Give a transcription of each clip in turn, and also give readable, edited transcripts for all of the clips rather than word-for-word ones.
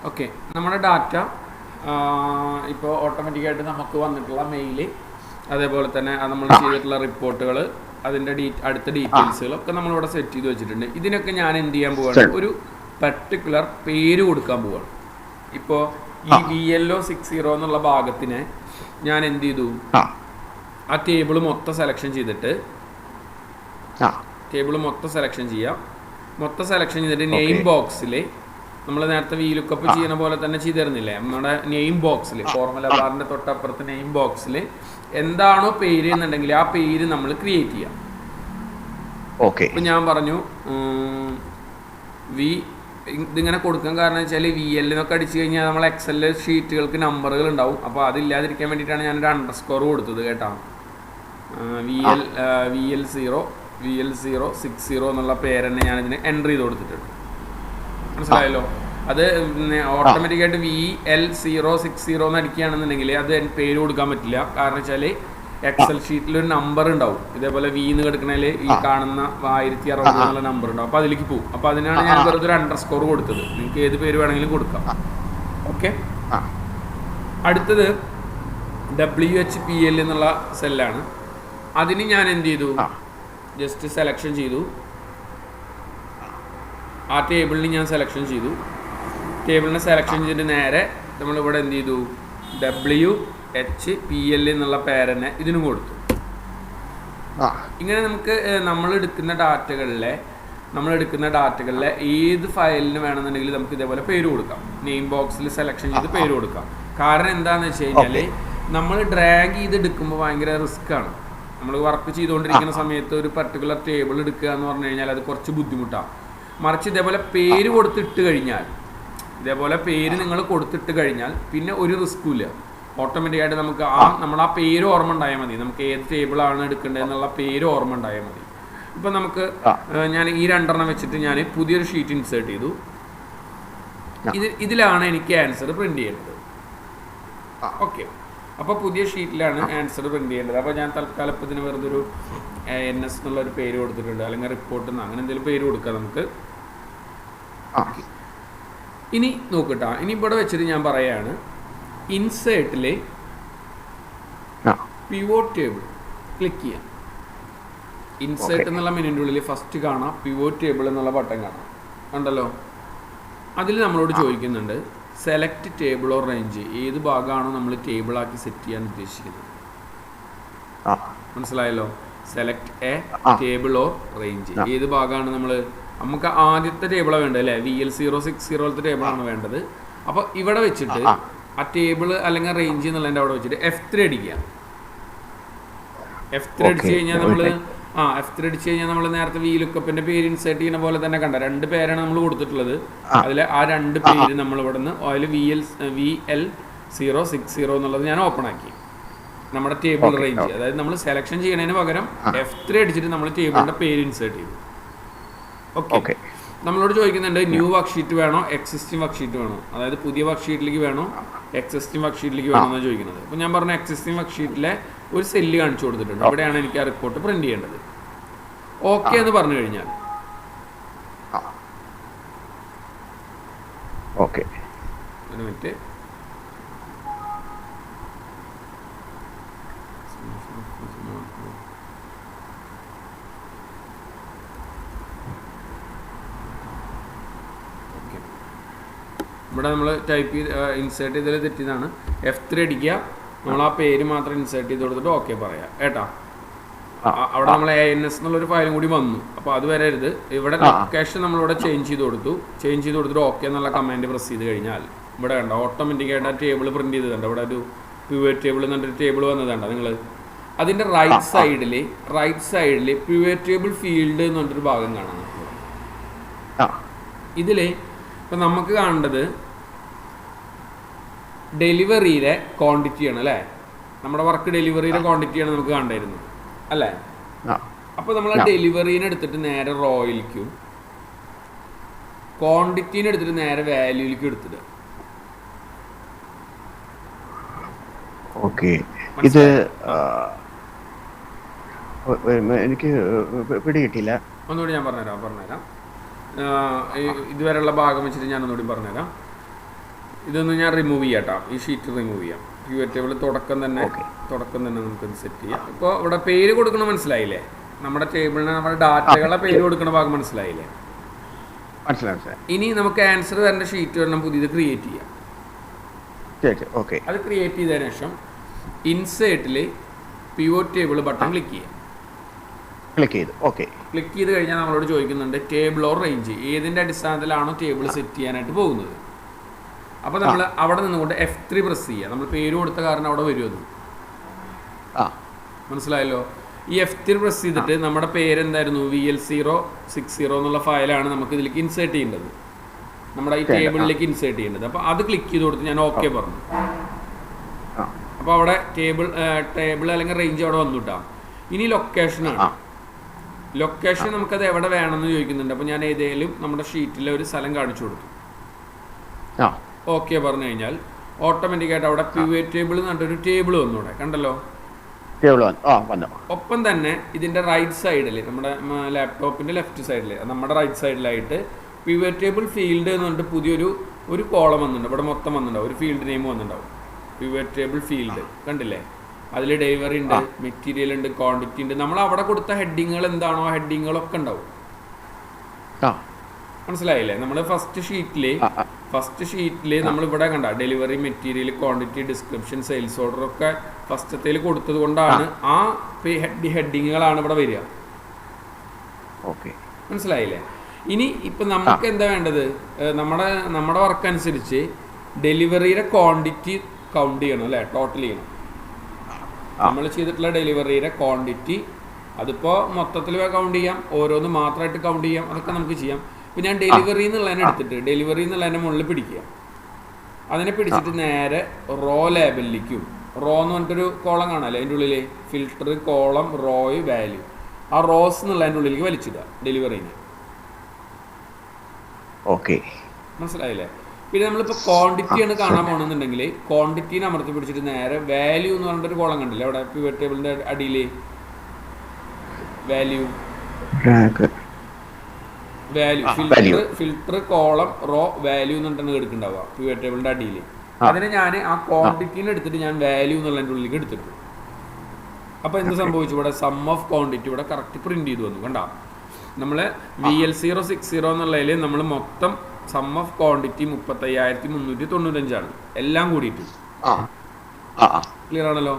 Okay, നമ്മുടെ data ഇപ്പോൾ ഓട്ടോമാറ്റിക്കായിട്ട് നമുക്ക് വന്നിട്ടുള്ള മെയില്, അതേപോലെ തന്നെ നമ്മൾ ചെയ്തിട്ടുള്ള റിപ്പോർട്ടുകൾ, അതിൻ്റെ അടുത്ത ഡീറ്റെയിൽസുകളൊക്കെ നമ്മളിവിടെ സെറ്റ് ചെയ്ത് വെച്ചിട്ടുണ്ട്. ഇതിനൊക്കെ ഞാൻ എന്ത് ചെയ്യാൻ പോവുകയാണ്, ഒരു പർട്ടിക്കുലർ പേര് കൊടുക്കാൻ പോവുകയാണ്. ഇപ്പോൾ ഈ VLO60 എന്നുള്ള ഭാഗത്തിന് ഞാൻ എന്ത് ചെയ്തു, ആ ടേബിൾ മൊത്തം സെലക്ഷൻ ചെയ്തിട്ട് മൊത്തം സെലക്ഷൻ ചെയ്തിട്ട് നെയിം ബോക്സിൽ നമ്മൾ നേരത്തെ VLOOKUP ചെയ്യുന്ന പോലെ തന്നെ ചെയ്തിരുന്നില്ലേ, നമ്മുടെ നെയിം ബോക്സിൽ ഫോർമുല ബാറിൻ്റെ തൊട്ടപ്പുറത്ത് നെയിം ബോക്സിൽ എന്താണോ പേര് എന്നുണ്ടെങ്കിൽ ആ പേര് നമ്മൾ ക്രിയേറ്റ് ചെയ്യാം. ഇപ്പം ഞാൻ പറഞ്ഞു ഇതിങ്ങനെ കൊടുക്കാൻ കാരണം വെച്ചാൽ VL എന്നൊക്കെ അടിച്ചു കഴിഞ്ഞാൽ നമ്മൾ എക്സൽ ഷീറ്റുകൾക്ക് നമ്പറുകൾ ഉണ്ടാവും. അപ്പോൾ അതില്ലാതിരിക്കാൻ വേണ്ടിയിട്ടാണ് ഞാനൊരു അണ്ടർസ്കോർ കൊടുത്തത് കേട്ടോ. VL060 എന്നുള്ള പേര് തന്നെ ഞാനിതിന് എൻ്റർ ചെയ്ത് കൊടുത്തിട്ടുണ്ട്. മനസ്സിലായല്ലോ? അത് ഓട്ടോമാറ്റിക്കായിട്ട് VL060 എന്ന് അടിക്കുകയാണെന്നുണ്ടെങ്കിൽ അത് പേര് കൊടുക്കാൻ പറ്റില്ല. കാരണം വെച്ചാൽ എക്സൽ ഷീറ്റിൽ ഒരു നമ്പർ ഉണ്ടാവും, ഇതേപോലെ V എന്ന് കിടക്കണേൽ ഈ കാണുന്ന 1060 എന്നുള്ള നമ്പർ ഉണ്ടാവും. അപ്പോൾ അതിലേക്ക് പോകും. അപ്പോൾ അതിനാണ് ഞാൻ വെറുതെ ഒരു അണ്ടർസ്കോർ കൊടുത്തത്. നിങ്ങൾക്ക് ഏത് പേര് വേണമെങ്കിലും കൊടുക്കാം. ഓക്കെ, അടുത്തത് WHPL എന്നുള്ള സെല്ലാണ്. അതിന് ഞാൻ എന്ത് ചെയ്തു, ജസ്റ്റ് സെലക്ഷൻ ചെയ്തു. ആ ടേബിളിന് ഞാൻ സെലക്ഷൻ ചെയ്തു. ടേബിളിനെ സെലക്ഷൻ ചെയ്തിട്ട് നേരെ നമ്മളിവിടെ എന്ത് ചെയ്തു, WHPL എന്നുള്ള പേരനെ ഇതിനും കൊടുത്തു. ഇങ്ങനെ നമുക്ക് നമ്മളെടുക്കുന്ന ഡാറ്റകളിലെ ഏത് ഫയലിന് വേണമെന്നുണ്ടെങ്കിൽ നമുക്ക് ഇതേപോലെ പേര് കൊടുക്കാം. നെയിം ബോക്സിൽ സെലക്ഷൻ ചെയ്ത് പേര് കൊടുക്കാം. കാരണം എന്താണെന്ന് വെച്ച് കഴിഞ്ഞാൽ നമ്മൾ ഡ്രാഗ് ചെയ്തെടുക്കുമ്പോൾ ഭയങ്കര റിസ്ക്കാണ്. നമ്മൾ വർക്ക് ചെയ്തുകൊണ്ടിരിക്കുന്ന സമയത്ത് ഒരു പർട്ടിക്കുലർ ടേബിൾ എടുക്കുക എന്ന് പറഞ്ഞു കഴിഞ്ഞാൽ അത് കുറച്ച് ബുദ്ധിമുട്ടാണ്. മറിച്ച് ഇതേപോലെ പേര് കൊടുത്തിട്ട് കഴിഞ്ഞാൽ, നിങ്ങൾ കൊടുത്തിട്ട് കഴിഞ്ഞാൽ പിന്നെ ഒരു റിസ്ക്കും ഇല്ല. ഓട്ടോമാറ്റിക്കായിട്ട് നമുക്ക് നമ്മൾ ആ പേര് ഓർമ്മ ഉണ്ടായാൽ മതി. നമുക്ക് ഏത് ടേബിളാണ് എടുക്കേണ്ടതെന്നുള്ള പേര് ഓർമ്മ ഉണ്ടായാൽ മതി. ഇപ്പം നമുക്ക് ഞാൻ ഈ രണ്ടെണ്ണം വെച്ചിട്ട് ഞാൻ പുതിയൊരു ഷീറ്റ് ഇൻസേർട്ട് ചെയ്തു. ഇതിലാണ് എനിക്ക് ആൻസർ പ്രിന്റ് ചെയ്യേണ്ടത്. ഓക്കെ, അപ്പോൾ പുതിയ ഷീറ്റിലാണ് ആൻസർ പ്രിന്റ് ചെയ്യേണ്ടത്. അപ്പോൾ ഞാൻ തൽക്കാലം ഇപ്പോൾ ഇതിന് വെറുതെ ഒരു NS എന്നുള്ളൊരു പേര് കൊടുത്തിട്ടുണ്ട്, അല്ലെങ്കിൽ റിപ്പോർട്ട് എന്ന് അങ്ങനെ എന്തെങ്കിലും പേര് കൊടുക്കാം നമുക്ക്. ഇനി നോക്കട്ടാ, ഇനി ഇവിടെ വെച്ചിട്ട് ഞാൻ പറയാണ്, ഇൻസേർട്ടിൽ പിവോട്ട് ടേബിൾ ക്ലിക്ക് ചെയ്യാം. ഇൻസേർട്ട് എന്നുള്ള മെനുവിൻ്റെ ഉള്ളിൽ ഫസ്റ്റ് കാണാം പിവോട്ട് ടേബിൾ എന്നുള്ള ബട്ടൺ കാണാം, കണ്ടല്ലോ. അതിൽ നമ്മളോട് ചോദിക്കുന്നുണ്ട് സെലക്ട് ടേബിൾ ഓർ റേഞ്ച്, ഏത് ഭാഗമാണോ നമ്മൾ ടേബിളാക്കി സെറ്റ് ചെയ്യാൻ ഉദ്ദേശിക്കുന്നത്. മനസ്സിലായല്ലോ? Select A table or range, ഏത് ഭാഗമാണ് നമുക്ക് ആദ്യത്തെ ടേബിളാണ് വേണ്ടത് അല്ലേ, VL060 ടേബിളാണ് വേണ്ടത്. അപ്പോൾ ഇവിടെ വെച്ചിട്ട് ആ ടേബിൾ അല്ലെങ്കിൽ റേഞ്ച് എന്നുള്ളതിൻ്റെ അവിടെ വെച്ചിട്ട് F3 അടിക്കുക. F3 അടിച്ചു കഴിഞ്ഞാൽ നമ്മൾ നേരത്തെ VLOOKUPന്റെ പേര് ഇൻസേർട്ട് ചെയ്യുന്ന പോലെ തന്നെ കണ്ട രണ്ട് പേരാണ് നമ്മൾ കൊടുത്തിട്ടുള്ളത്. അതിൽ ആ രണ്ട് പേര് നമ്മൾ ഇവിടെ നിന്ന് VL060 എന്നുള്ളത് ഞാൻ ഓപ്പൺ ആക്കി. നമ്മുടെ ടേബിൾ റേഞ്ച്, അതായത് നമ്മൾ സെലക്ഷൻ ചെയ്യുന്നതിന് പകരം F3 അടിച്ചിട്ട് നമ്മൾ ടേബിളിന്റെ പേര് ഇൻസേർട്ട് ചെയ്തു. ഓക്കെ, നമ്മളോട് ചോദിക്കുന്നുണ്ട് ന്യൂ വർക്ക് ഷീറ്റ് വേണോ എക്സിസ്റ്റിംഗ് വർക്ക് ഷീറ്റ് വേണോ, അതായത് പുതിയ വർക്ക് ഷീറ്റിലേക്ക് വേണോ എക്സിസ്റ്റിംഗ് വർക്ക് ഷീറ്റിലേക്ക് വേണോ എന്നാണ് ചോദിക്കുന്നത്. അപ്പോൾ ഞാൻ പറഞ്ഞ എക്സിസ്റ്റിംഗ് വർക്ക് ഷീറ്റിലെ ഒരു സെല്ല് കാണിച്ചു കൊടുത്തിട്ടുണ്ട്. അവിടെയാണ് എനിക്ക് ആ റിപ്പോർട്ട് പ്രിന്റ് ചെയ്യേണ്ടത്. ഓക്കെ എന്ന് പറഞ്ഞു കഴിഞ്ഞാൽ ഒരു മിനിറ്റ്, ഇവിടെ നമ്മൾ ടൈപ്പ് ചെയ്ത് ഇൻസേർട്ട് ചെയ്തതിൽ തെറ്റിയതാണ്. F3 അടിക്കുക, നമ്മൾ ആ പേര് മാത്രം ഇൻസേർട്ട് ചെയ്ത് കൊടുത്തിട്ട് ഓക്കെ പറയാം കേട്ടോ. അവിടെ നമ്മൾ ANS എന്നുള്ളൊരു ഫയലും കൂടി വന്നു. അപ്പോൾ അത് വരരുത്. ഇവിടെ ലൊക്കേഷൻ നമ്മളിവിടെ ചേഞ്ച് ചെയ്ത് കൊടുത്തിട്ട് ഓക്കെ എന്നുള്ള കമാൻഡ് പ്രസ് ചെയ്ത് കഴിഞ്ഞാൽ ഇവിടെ കണ്ട ഓട്ടോമാറ്റിക്കായിട്ട് ആ ടേബിൾ പ്രിന്റ് ചെയ്തതുണ്ട്. ഇവിടെ ഒരു പിവറ്റ് ടേബിൾ എന്നൊരു ടേബിൾ വന്നതുണ്ട് നിങ്ങൾ. അതിൻ്റെ റൈറ്റ് സൈഡിൽ പിവറ്റ് ടേബിൾ ഫീൽഡ് എന്ന് പറഞ്ഞൊരു ഭാഗം കാണാം. ഇതിൽ ഇപ്പം നമുക്ക് കാണേണ്ടത് ഡെലിവറിയിലെ ക്വാണ്ടിറ്റിയാണ് അല്ലേ, നമ്മുടെ വർക്ക് ഡെലിവറിയുടെ ക്വാണ്ടിറ്റിയാണ് നമുക്ക് കണ്ടായിരുന്നു അല്ലേ. അപ്പോൾ നമ്മൾ ഡെലിവറീനെ എടുത്തിട്ട് നേരെ റോയിലേക്കും ക്വാണ്ടിറ്റീനെ എടുത്തിട്ട് നേരെ വാല്യൂയിലേക്കും എടുത്തിട്ട്. ഓക്കെ, ഇത് എനിക്ക് പിടികിട്ടില്ല. ഒന്നുകൂടി ഞാൻ പറഞ്ഞുതരാം. ഇതുവരെയുള്ള ഭാഗം വെച്ചിട്ട് ഞാൻ ഒന്നുകൂടി പറഞ്ഞുതരാം. ഇതൊന്ന് ഞാൻ റിമൂവ് ചെയ്യാം കേട്ടോ. ഈ ഷീറ്റ് റിമൂവ് ചെയ്യാം. പിവറ്റ് ടേബിൾ തുടക്കം തന്നെ നമുക്കിത് സെറ്റ് ചെയ്യാം. ഇപ്പോൾ ഇവിടെ പേര് കൊടുക്കണ മനസ്സിലായില്ലേ? നമ്മുടെ ടേബിളിന് നമ്മുടെ ഡാറ്റകളെ പേര് കൊടുക്കുന്ന ഭാഗം മനസ്സിലായില്ലേ? മനസ്സിലായി. ഇനി നമുക്ക് ആൻസർ തരേണ്ട ഷീറ്റ് വരണം പുതിയത് ക്രിയേറ്റ് ചെയ്യാം. അത് ക്രിയേറ്റ് ചെയ്തതിനു ശേഷം ഇൻസേർട്ടിൽ പിവറ്റ് ടേബിൾ ബട്ടൺ ക്ലിക്ക് ചെയ്യാം. ക്ലിക്ക് ചെയ്ത് കഴിഞ്ഞാൽ നമ്മളോട് ചോദിക്കുന്നുണ്ട് ടേബിൾ ഓർ റേഞ്ച്, ഏതിൻ്റെ അടിസ്ഥാനത്തിലാണോ ടേബിൾ സെറ്റ് ചെയ്യാനായിട്ട് പോകുന്നത്. അപ്പോൾ നമ്മൾ അവിടെ നിന്നുകൊണ്ട് F3 പ്രസ് ചെയ്യുക. നമ്മൾ പേര് കൊടുത്ത കാരണം അവിടെ വരുമത്. മനസ്സിലായല്ലോ? ഈ F3 പ്രസ് ചെയ്തിട്ട് നമ്മുടെ പേരെന്തായിരുന്നു, VL060 എന്നുള്ള ഫയലാണ് നമുക്ക് ഇതിലേക്ക് ഇൻസേർട്ട് ചെയ്യേണ്ടത്, നമ്മുടെ ഈ ടേബിളിലേക്ക് ഇൻസേർട്ട് ചെയ്യേണ്ടത്. അപ്പോൾ അത് ക്ലിക്ക് ചെയ്ത് കൊടുത്ത് ഞാൻ ഓക്കെ പറഞ്ഞു. അപ്പോൾ അവിടെ ടേബിൾ അല്ലെങ്കിൽ റേഞ്ച് അവിടെ വന്നിട്ടാ. ഇനി ലൊക്കേഷനാണ്. ലൊക്കേഷൻ നമുക്കത് എവിടെ വേണമെന്ന് ചോദിക്കുന്നുണ്ട്. അപ്പോൾ ഞാൻ ഏതെങ്കിലും നമ്മുടെ ഷീറ്റിലെ ഒരു സ്ഥലം കാണിച്ചു കൊടുത്തു. ഓക്കെ പറഞ്ഞു കഴിഞ്ഞാൽ ഓട്ടോമാറ്റിക്കായിട്ട് അവിടെ പിവറ്റ് ടേബിൾ എന്ന് പറഞ്ഞിട്ടൊരു ടേബിൾ വന്നു. ഇവിടെ കണ്ടല്ലോ. ഒപ്പം തന്നെ ഇതിൻ്റെ റൈറ്റ് സൈഡിൽ, നമ്മുടെ ലാപ്ടോപ്പിൻ്റെ ലെഫ്റ്റ് സൈഡിൽ, നമ്മുടെ റൈറ്റ് സൈഡിലായിട്ട് പിവറ്റ് ടേബിൾ ഫീൽഡ് എന്ന് പറഞ്ഞിട്ട് പുതിയൊരു കോളം വന്നിട്ടുണ്ട്. ഇവിടെ മൊത്തം വന്നിട്ടുണ്ടാവും, ഒരു ഫീൽഡ് നെയിം വന്നിട്ടുണ്ടാവും. പിവറ്റ് ടേബിൾ ഫീൽഡ് കണ്ടില്ലേ? അതിൽ ഡെലിവറി ഉണ്ട്, മെറ്റീരിയൽ ഉണ്ട്, ക്വാണ്ടിറ്റി ഉണ്ട്. നമ്മൾ അവിടെ കൊടുത്ത ഹെഡിങ്ങുകൾ എന്താണോ ആ ഹെഡിങ്ങുകളൊക്കെ ഉണ്ടാവും. മനസ്സിലായില്ലേ? നമ്മൾ ഫസ്റ്റ് ഷീറ്റിൽ നമ്മൾ ഇവിടെ കണ്ട delivery, material, quantity, description, sales order ഒക്കെ ഫസ്റ്റത്തേൽ കൊടുത്തത് കൊണ്ടാണ് ആ ഹെഡിങ്ങുകളാണ് ഇവിടെ വരിക. മനസ്സിലായില്ലേ? ഇനി ഇപ്പം നമുക്ക് എന്താ വേണ്ടത്, നമ്മുടെ വർക്ക് അനുസരിച്ച് ഡെലിവറിയുടെ ക്വാണ്ടിറ്റി കൗണ്ട് ചെയ്യണം അല്ലേ, ടോട്ടൽ ചെയ്യണം. നമ്മൾ ചെയ്തിട്ടുള്ള ഡെലിവറിയുടെ ക്വാണ്ടിറ്റി അതിപ്പോൾ മൊത്തത്തിൽ കൗണ്ട് ചെയ്യാം, ഓരോന്ന് മാത്രമായിട്ട് കൗണ്ട് ചെയ്യാം, അതൊക്കെ നമുക്ക് ചെയ്യാം. ഇപ്പം ഞാൻ ഡെലിവറി എന്നുള്ളതിനെ എടുത്തിട്ട് ഡെലിവറി എന്നുള്ളതിൻ്റെ മുകളിൽ പിടിക്കുക. അതിനെ പിടിച്ചിട്ട് നേരെ റോ ലേബലിലേക്കും, റോ എന്ന് പറഞ്ഞിട്ടൊരു കോളം കാണാമല്ലോ അതിൻ്റെ ഉള്ളിൽ, ഫിൽട്ടർ, കോളം, റോയ്, വാല്യൂ, ആ റോസ് എന്നുള്ളതിൻ്റെ ഉള്ളിലേക്ക് വലിച്ചിടുക ഡെലിവറിനെ. മനസ്സിലായില്ലേ? പിന്നെ നമ്മളിപ്പോൾ ക്വാണ്ടിറ്റിയാണ് കാണാൻ പോകണമെന്നുണ്ടെങ്കിൽ ക്വാണ്ടിറ്റീനെ അമർത്തി പിടിച്ചിട്ട് നേരെ വാല്യൂ എന്ന് പറഞ്ഞിട്ടൊരു കോളം കണ്ടില്ലേ അവിടെ പിവറ്റ് ടേബിളിൻ്റെ അടിയിൽ, value, filter, column, row, value എന്ന് പറഞ്ഞിട്ടാണ് എടുക്കുന്നുണ്ടാവുക പിവറ്റ് ടേബിളിൻ്റെ അടിയിൽ. അതിനെ ഞാൻ ആ ക്വാണ്ടിറ്റീനെ എടുത്തിട്ട് ഞാൻ വാല്യൂ എന്നുള്ളതിൻ്റെ ഉള്ളിലേക്ക് എടുത്തിട്ടു. അപ്പോൾ എന്ത് സംഭവിച്ചു, ഇവിടെ സം ഓഫ് ക്വാണ്ടിറ്റി ഇവിടെ കറക്റ്റ് പ്രിന്റ് ചെയ്ത് വന്നു. കണ്ടോ? നമ്മൾ VL060 എന്നുള്ളതിൽ നമ്മൾ മൊത്തം സം ഓഫ് ക്വാണ്ടിറ്റി 35,395 എല്ലാം കൂടിയിട്ട്. ക്ലിയർ ആണല്ലോ?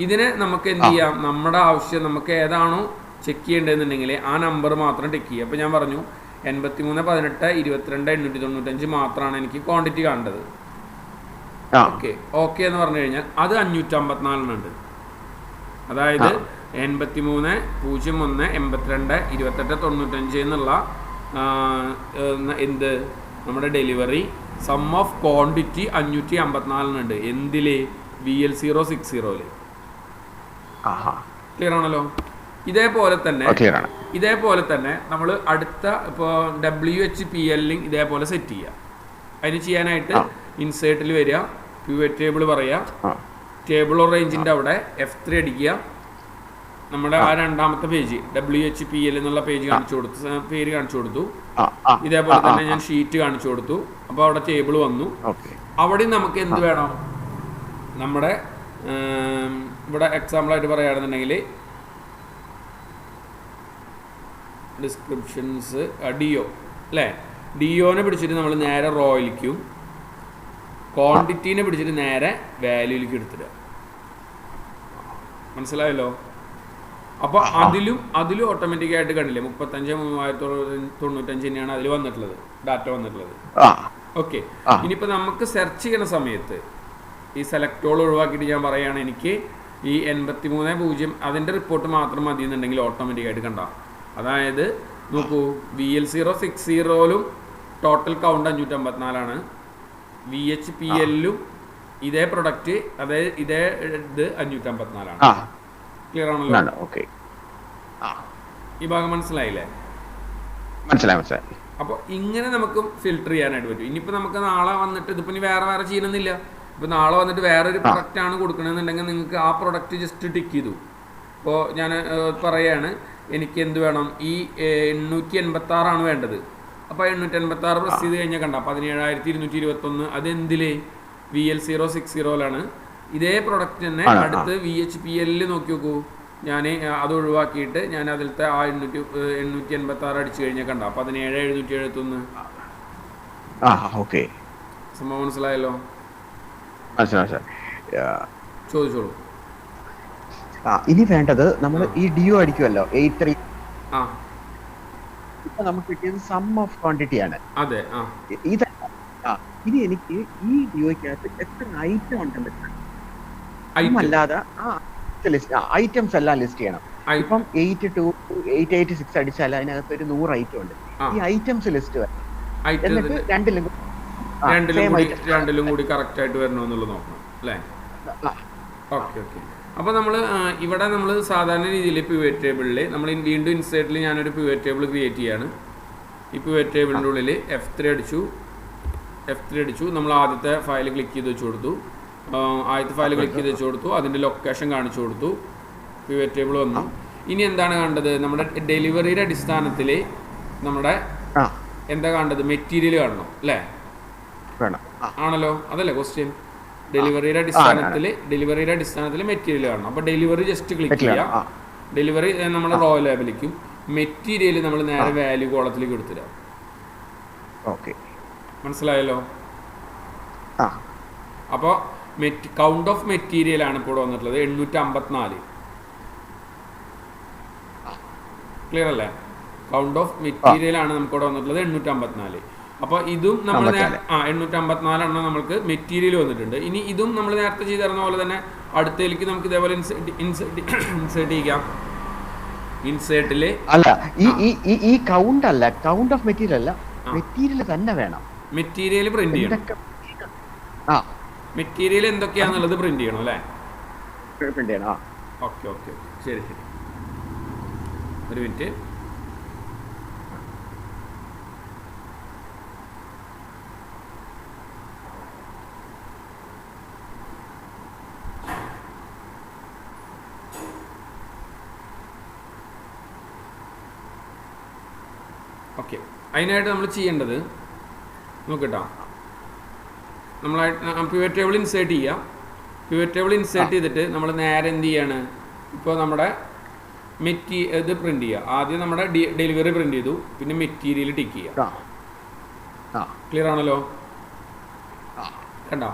ഇതിനെ നമുക്ക് എന്ത് ചെയ്യാം, നമ്മുടെ ആവശ്യം നമുക്ക് ഏതാണോ ചെക്ക് ചെയ്യേണ്ടതെന്നുണ്ടെങ്കിൽ ആ നമ്പർ മാത്രം ടിക്ക് ചെയ്യുക. അപ്പോൾ ഞാൻ പറഞ്ഞു 83,18,22,895 മാത്രമാണ് എനിക്ക് ക്വാണ്ടിറ്റി കാണേണ്ടത്. ഓക്കെ എന്ന് പറഞ്ഞു കഴിഞ്ഞാൽ അത് 554 ഉണ്ട്. അതായത് 83,01,82,28,95 എന്നുള്ള എന്ത് നമ്മുടെ ഡെലിവറി സം ഓഫ് ക്വാണ്ടിറ്റി 554 ഉണ്ട്. എന്തില്? VL060. ക്ലിയർ ആണല്ലോ? ഇതേപോലെ തന്നെ നമ്മൾ അടുത്ത ഇപ്പോൾ WHPL ഇതേപോലെ സെറ്റ് ചെയ്യുക. അതിന് ചെയ്യാനായിട്ട് ഇൻസേർട്ടിൽ വരിക, പിവറ്റ് ടേബിൾ പറയുക, ടേബിൾ ഓർ റേഞ്ചിൻ്റെ അവിടെ F3 അടിക്കുക. നമ്മുടെ ആ രണ്ടാമത്തെ പേജ് WHPL എന്നുള്ള പേര് കാണിച്ചു കൊടുത്തു. ഇതേപോലെ തന്നെ ഞാൻ ഷീറ്റ് കാണിച്ചു കൊടുത്തു. അപ്പോൾ അവിടെ ടേബിൾ വന്നു. അവിടെ നമുക്ക് എന്ത് വേണം, നമ്മുടെ ഇവിടെ എക്സാമ്പിളായിട്ട് പറയുകയാണെന്നുണ്ടെങ്കിൽ ഡിസ്ക്രിപ്ഷൻസ്, DO അല്ലേ, DOനെ പിടിച്ചിട്ട് നമ്മൾ നേരെ റോയിലേക്കും ക്വാണ്ടിറ്റീനെ പിടിച്ചിട്ട് നേരെ വാല്യൂയിലേക്ക് എടുത്തിടുക. മനസ്സിലായല്ലോ? അപ്പോൾ അതിലും ഓട്ടോമാറ്റിക്കായിട്ട് കണ്ടില്ലേ 35,395 തന്നെയാണ് അതിൽ വന്നിട്ടുള്ളത്, ഡാറ്റ വന്നിട്ടുള്ളത്. ഓക്കെ. ഇനിയിപ്പോൾ നമുക്ക് സെർച്ച് ചെയ്യുന്ന സമയത്ത് ഈ സെലക്ടോൾ ഒഴിവാക്കിയിട്ട് ഞാൻ പറയുകയാണ്, എനിക്ക് ഈ 83,0 അതിൻ്റെ റിപ്പോർട്ട് മാത്രം മതി എന്നുണ്ടെങ്കിൽ ഓട്ടോമാറ്റിക്കായിട്ട് കണ്ടാം. അതായത് നോക്കൂ, VL060 ടോട്ടൽ കൗണ്ട് 554, VHPL ഇതേ പ്രൊഡക്റ്റ് അതായത് ഇതേ ഇത് 554. ക്ലിയർ ആണല്ലോ? ഈ ഭാഗം മനസ്സിലായില്ലേ? മനസ്സിലായി. അപ്പോൾ ഇങ്ങനെ നമുക്ക് ഫിൽട്ടർ ചെയ്യാനായിട്ട് പറ്റും. ഇനിയിപ്പോൾ നമുക്ക് നാളെ വന്നിട്ട് ഇതിപ്പോൾ ഇനി വേറെ ചെയ്യണമെന്നില്ല. ഇപ്പോൾ നാളെ വന്നിട്ട് വേറൊരു പ്രൊഡക്റ്റാണ് കൊടുക്കണമെന്നുണ്ടെങ്കിൽ നിങ്ങൾക്ക് ആ പ്രൊഡക്റ്റ് ജസ്റ്റ് ടിക്ക് ചെയ്തു. ഇപ്പോൾ ഞാൻ പറയുകയാണ്, എനിക്ക് എന്ത് വേണം, ഈ 886 വേണ്ടത്. അപ്പോൾ 886 പ്രസ് ചെയ്ത് കഴിഞ്ഞാൽ കണ്ട 17,221. അതെന്തില് VL060 ഇതേ പ്രൊഡക്റ്റ് തന്നെ അടുത്ത് VHPL നോക്കി നോക്കൂ. ഞാൻ അത് ഒഴിവാക്കിയിട്ട് ഞാൻ അതിലത്തെ ആ 886 അടിച്ചു കഴിഞ്ഞാൽ കണ്ട 17,771. സംഭവം മനസ്സിലായല്ലോ? ചോദിച്ചോളൂ. ഇനി വേണ്ടത് നമ്മൾ ഈ ഡിഒ അടിക്കുമല്ലോ 83. ഇപ്പൊ നമുക്ക് കിട്ടിയത് സം ഓഫ് ക്വാണ്ടിറ്റി ആണ്. അതെ. ഇനി എനിക്ക് ഈ ഡിഒയ്ക്കകത്ത് എത്ര ഐറ്റം ഉണ്ടെന്ന് അല്ലാതെ ഐറ്റംസ് എല്ലാം ലിസ്റ്റ് ചെയ്യണം. ഇപ്പം 82 886 അടിച്ചാൽ അതിനകത്ത് ഒരു 100 ഐറ്റം ഉണ്ട്. ഈ ഐറ്റംസ് ലിസ്റ്റ് വരണം. എന്നിട്ട് രണ്ടിലും കൂടി കറക്റ്റ് ആയിട്ട് വരണമെന്നുള്ളത് നോക്കണം അല്ലേ? ഓക്കെ. അപ്പോൾ നമ്മൾ ഇവിടെ നമ്മൾ സാധാരണ രീതിയിൽ പിവറ്റ് ടേബിളിൽ നമ്മൾ വീണ്ടും ഇൻസേർട്ടിൽ ഞാനൊരു പിവറ്റ് ടേബിൾ ക്രിയേറ്റ് ചെയ്യാണ്. ഈ പിവറ്റ് ടേബിളിൻ്റെ ഉള്ളിൽ F3 അടിച്ചു. നമ്മൾ ആദ്യത്തെ ഫയൽ ക്ലിക്ക് ചെയ്ത് വെച്ച് കൊടുത്തു. അതിൻ്റെ ലൊക്കേഷൻ കാണിച്ചു കൊടുത്തു. പിവറ്റ് ടേബിൾ വന്നു. ഇനി എന്താണ് കണ്ടത്? നമ്മുടെ ഡെലിവറിയുടെ അടിസ്ഥാനത്തിൽ നമ്മുടെ എന്താ കണ്ടത്? മെറ്റീരിയൽ കാണണം അല്ലേ? ആണല്ലോ, അതല്ലേ ക്വസ്റ്റ്യൻ? ഡെലിവറിയുടെ അടിസ്ഥാനത്തിൽ മെറ്റീരിയൽ കാണണം. അപ്പോൾ ഡെലിവറി ജസ്റ്റ് ക്ലിക്ക് ചെയ്യാം. ഡെലിവറി നമ്മൾ റോ ലേബലിക്കും, മെറ്റീരിയൽ നമ്മൾ നേരെ വാല്യൂ കോളത്തിലേക്ക് എടുത്തിടാം. മനസ്സിലായല്ലോ? അപ്പോൾ കൗണ്ട് ഓഫ് മെറ്റീരിയൽ ആണ് ഇപ്പോൾ വന്നിട്ടുള്ളത് 854. ക്ലിയർ അല്ലേ? കൗണ്ട് ഓഫ് മെറ്റീരിയൽ ആണ് നമുക്കിവിടെ വന്നിട്ടുള്ളത് 854. അപ്പോൾ ഇതും നമ്മൾ 854 എണ്ണം നമുക്ക് മെറ്റീരിയൽ വന്നിട്ടുണ്ട്. ഇനി ഇതും നമ്മൾ നേരത്തെ ചെയ്ത് തരുന്ന പോലെ തന്നെ അടുത്തേക്ക് നമുക്ക് ഇതേപോലെ ഇൻസേർട്ട് ചെയ്യാം. ഇൻസേർട്ടിൽ അല്ല ഈ കൗണ്ട് അല്ല, കൗണ്ട് ഓഫ് മെറ്റീരിയൽ അല്ല, മെറ്റീരിയൽ തന്നെ വേണം. മെറ്റീരിയൽ പ്രിന്റ് ചെയ്യണം. മെറ്റീരിയൽ എന്തൊക്കെയാണെന്നുള്ളത് പ്രിന്റ് ചെയ്യണം അല്ലേ? ഓക്കെ. ശരി. ഒരു മിനിറ്റ്. ഓക്കെ. അതിനായിട്ട് നമ്മൾ ചെയ്യേണ്ടത് നോക്കട്ടോ, നമ്മളായിട്ട് പിവറ്റ് ടേബിൾ ഇൻസേർട്ട് ചെയ്യാം. പിവറ്റ് ടേബിൾ ഇൻസേർട്ട് ചെയ്തിട്ട് നമ്മൾ നേരെ എന്ത് ചെയ്യാണ്? ഇപ്പോൾ നമ്മുടെ ഇത് പ്രിന്റ് ചെയ്യുക. ആദ്യം നമ്മുടെ ഡെലിവറി പ്രിന്റ് ചെയ്തു, പിന്നെ മെറ്റീരിയൽ ടിക്ക് ചെയ്യുക. ക്ലിയർ ആണല്ലോ? കണ്ടോ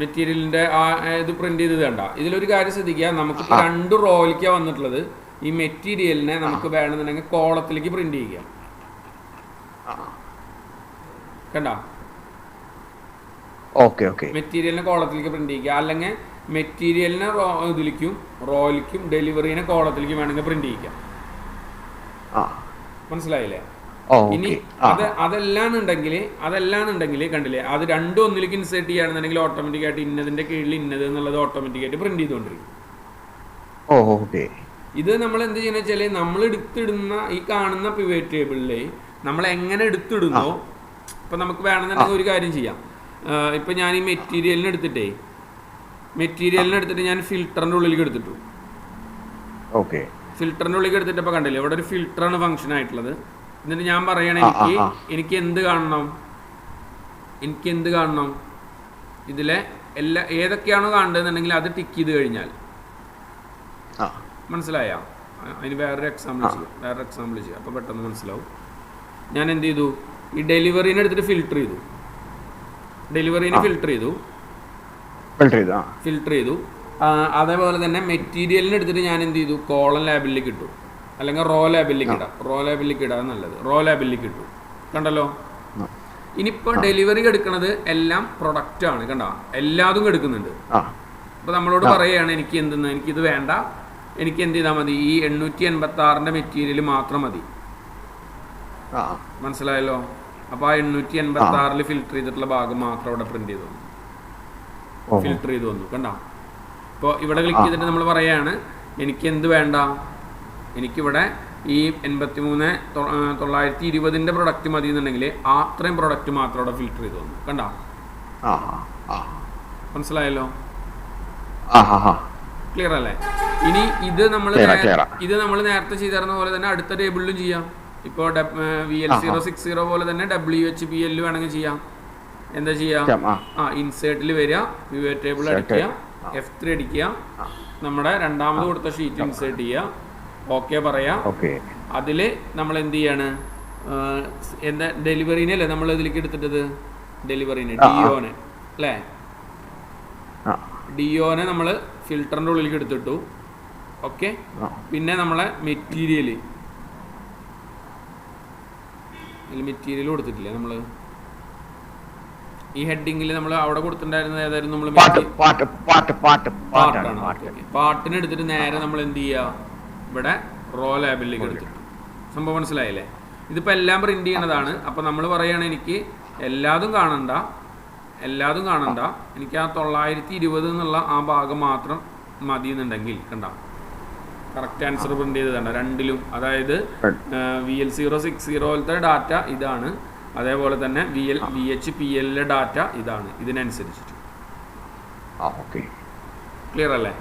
മെറ്റീരിയലിൻ്റെ ആ ഇത് പ്രിന്റ് ചെയ്തത് കണ്ട? ഇതിലൊരു കാര്യം ശ്രദ്ധിക്കുക, നമുക്ക് 2 റോയിലേക്കാണ് വന്നിട്ടുള്ളത്. ഈ മെറ്റീരിയലിനെ നമുക്ക് വേണമെന്നുണ്ടെങ്കിൽ കോളത്തിലേക്ക് പ്രിന്റ് ചെയ്യുക. കണ്ടോ? മെറ്റീരിയലിനെ കോളത്തിലേക്ക് പ്രിന്റ് ചെയ്യുക, അല്ലെങ്കിൽ മെറ്റീരിയലിനെ റോയിലേക്കും ഡെലിവറിനെ കോളത്തിലേക്കും വേണമെങ്കിൽ പ്രിന്റ് ചെയ്യിക്കാം. മനസ്സിലായില്ലേ? ഇനി അതല്ലാന്നുണ്ടെങ്കിൽ കണ്ടില്ലേ, അത് രണ്ടും ഒന്നിലേക്ക് ഇൻസേർട്ട് ചെയ്യുകയാണെന്നുണ്ടെങ്കിൽ ഓട്ടോമാറ്റിക്കായിട്ട് ഇന്നതിന്റെ കീഴിൽ ഇന്നത് എന്നുള്ളത് ഓട്ടോമാറ്റിക്കായിട്ട് പ്രിന്റ് ചെയ്തുകൊണ്ടിരിക്കും. ഇത് നമ്മൾ എന്ത് ചെയ്യുന്ന വെച്ചാല്, നമ്മൾ എടുത്തിടുന്ന ഈ കാണുന്ന പിവറ്റ് ടേബിളില് നമ്മൾ എങ്ങനെ എടുത്തിടുന്നോ, ഇപ്പൊ നമുക്ക് വേണമെന്നുണ്ടെങ്കിൽ ഒരു കാര്യം ചെയ്യാം. ഇപ്പൊ ഞാൻ ഈ മെറ്റീരിയലിനെ എടുത്തിട്ട് ഞാൻ ഫിൽറ്ററിന്റെ ഉള്ളിലേക്ക് എടുത്തിട്ടു. ഫിൽറ്ററിന്റെ ഉള്ളിലേക്ക് എടുത്തിട്ടപ്പോൾ കണ്ടില്ലേ, ഇവിടെ ഒരു ഫിൽറ്ററാണ് ഫംഗ്ഷൻ ആയിട്ടുള്ളത്. എന്നിട്ട് ഞാൻ പറയണ എനിക്ക് എന്ത് കാണണം, ഇതിലെ ഏതൊക്കെയാണോ കാണേണ്ടതെന്നുണ്ടെങ്കിൽ അത് ടിക്ക് ചെയ്ത് കഴിഞ്ഞാൽ മനസ്സിലായോ? അതിന് വേറൊരു എക്സാമ്പിൾ ചെയ്യാം, അപ്പോൾ പെട്ടെന്ന് മനസ്സിലാവും. ഞാൻ എന്ത് ചെയ്തു? ഈ ഡെലിവറിനെ എടുത്തിട്ട് ഫിൽറ്റർ ചെയ്തു. അതേപോലെ തന്നെ മെറ്റീരിയലിനെ എടുത്തിട്ട് ഞാൻ എന്ത് ചെയ്തു? കോളം ലാബിലേക്ക് ഇട്ടു, അല്ലെങ്കിൽ റോ ലാബിലേക്ക് ഇടാൻ നല്ലത്. റോ ലാബിലേക്ക് ഇട്ടു. കണ്ടല്ലോ? ഇനിയിപ്പോൾ ഡെലിവറി എടുക്കുന്നത് എല്ലാം പ്രൊഡക്റ്റ് ആണ്. കണ്ടോ? എല്ലാതും എടുക്കുന്നുണ്ട്. അപ്പോൾ നമ്മളോട് പറയുകയാണ് എനിക്കിത് വേണ്ട, എനിക്ക് എന്ത് ചെയ്താൽ മതി? ഈ 886 മെറ്റീരിയൽ മാത്രം മതി. മനസ്സിലായല്ലോ? അപ്പോൾ ആ 886 ഫിൽറ്റർ ചെയ്തിട്ടുള്ള ഭാഗം മാത്രം അവിടെ പ്രിന്റ് ചെയ്തു ഫിൽറ്റർ ചെയ്ത് വന്നു. കണ്ടോ? ഇപ്പോൾ ഇവിടെ ക്ലിക്ക് ചെയ്തിട്ട് നമ്മൾ പറയാണ് എനിക്ക് എന്ത് വേണ്ട, എനിക്കിവിടെ ഈ 83,920 പ്രൊഡക്റ്റ് മതി എന്നുണ്ടെങ്കിൽ അത്രയും പ്രൊഡക്റ്റ് മാത്രം അവിടെ ഫിൽറ്റർ ചെയ്ത് വന്നു. കണ്ടോ? മനസ്സിലായല്ലോ? ക്ലിയർ അല്ലേ? ഇനി ഇത് നമ്മൾ നേരത്തെ ചെയ്തിരുന്ന പോലെ തന്നെ അടുത്ത ടേബിളിലും ചെയ്യാം. ഇപ്പോൾ VL060 പോലെ തന്നെ WHPL വേണമെങ്കിൽ ചെയ്യാം. എന്താ ചെയ്യാം? ഇൻസേർട്ടിൽ വരിക, പിവറ്റ് ടേബിൾ അടിക്കുക, F3 അടിക്കുക, നമ്മുടെ രണ്ടാമത് കൊടുത്ത ഷീറ്റ് ഇൻസേർട്ട് ചെയ്യുക, ഓക്കെ പറയാം. അതിൽ നമ്മൾ എന്ത് ചെയ്യാണ്, എന്താ ഡെലിവറിനല്ലേ നമ്മൾ ഇതിലേക്ക് എടുത്തിട്ടത്, ഡെലിവറിന് ഡിയോനെ അല്ലേ, ഡിയോനെ നമ്മൾ ഫിൽറ്ററിൻ്റെ ഉള്ളിലേക്ക് എടുത്തിട്ടു. ഓക്കെ, പിന്നെ നമ്മളെ മെറ്റീരിയൽ കൊടുത്തിട്ടില്ലേ നമ്മൾ ഈ ഹെഡിങ്ങിൽ നമ്മൾ അവിടെ കൊടുത്തിട്ടുണ്ടായിരുന്നത് ഏതായിരുന്നു, നമ്മൾ പാട്ടിന് എടുത്തിട്ട് നേരെ നമ്മൾ എന്ത് ചെയ്യുക, ഇവിടെ റോ ലാബിലേക്ക് എടുത്തിട്ട്. സംഭവം മനസ്സിലായില്ലേ? ഇതിപ്പോൾ എല്ലാം പ്രിന്റ് ചെയ്യണതാണ്. അപ്പോൾ നമ്മൾ പറയുകയാണ് എനിക്ക് എല്ലാതും കാണണ്ട, എനിക്ക് ആ 920 എന്നുള്ള ആ ഭാഗം മാത്രം മതി എന്നുണ്ടെങ്കിൽ കണ്ട കറക്റ്റ് ആൻസർ പ്രിന്റ് ചെയ്തതാണ് രണ്ടിലും. അതായത് VL060 പോലത്തെ ഡാറ്റ ഇതാണ്, അതേപോലെ തന്നെ VHPL ഡാറ്റ ഇതാണ്, ഇതിനനുസരിച്ചിട്ട്. ക്ലിയർ അല്ലേ?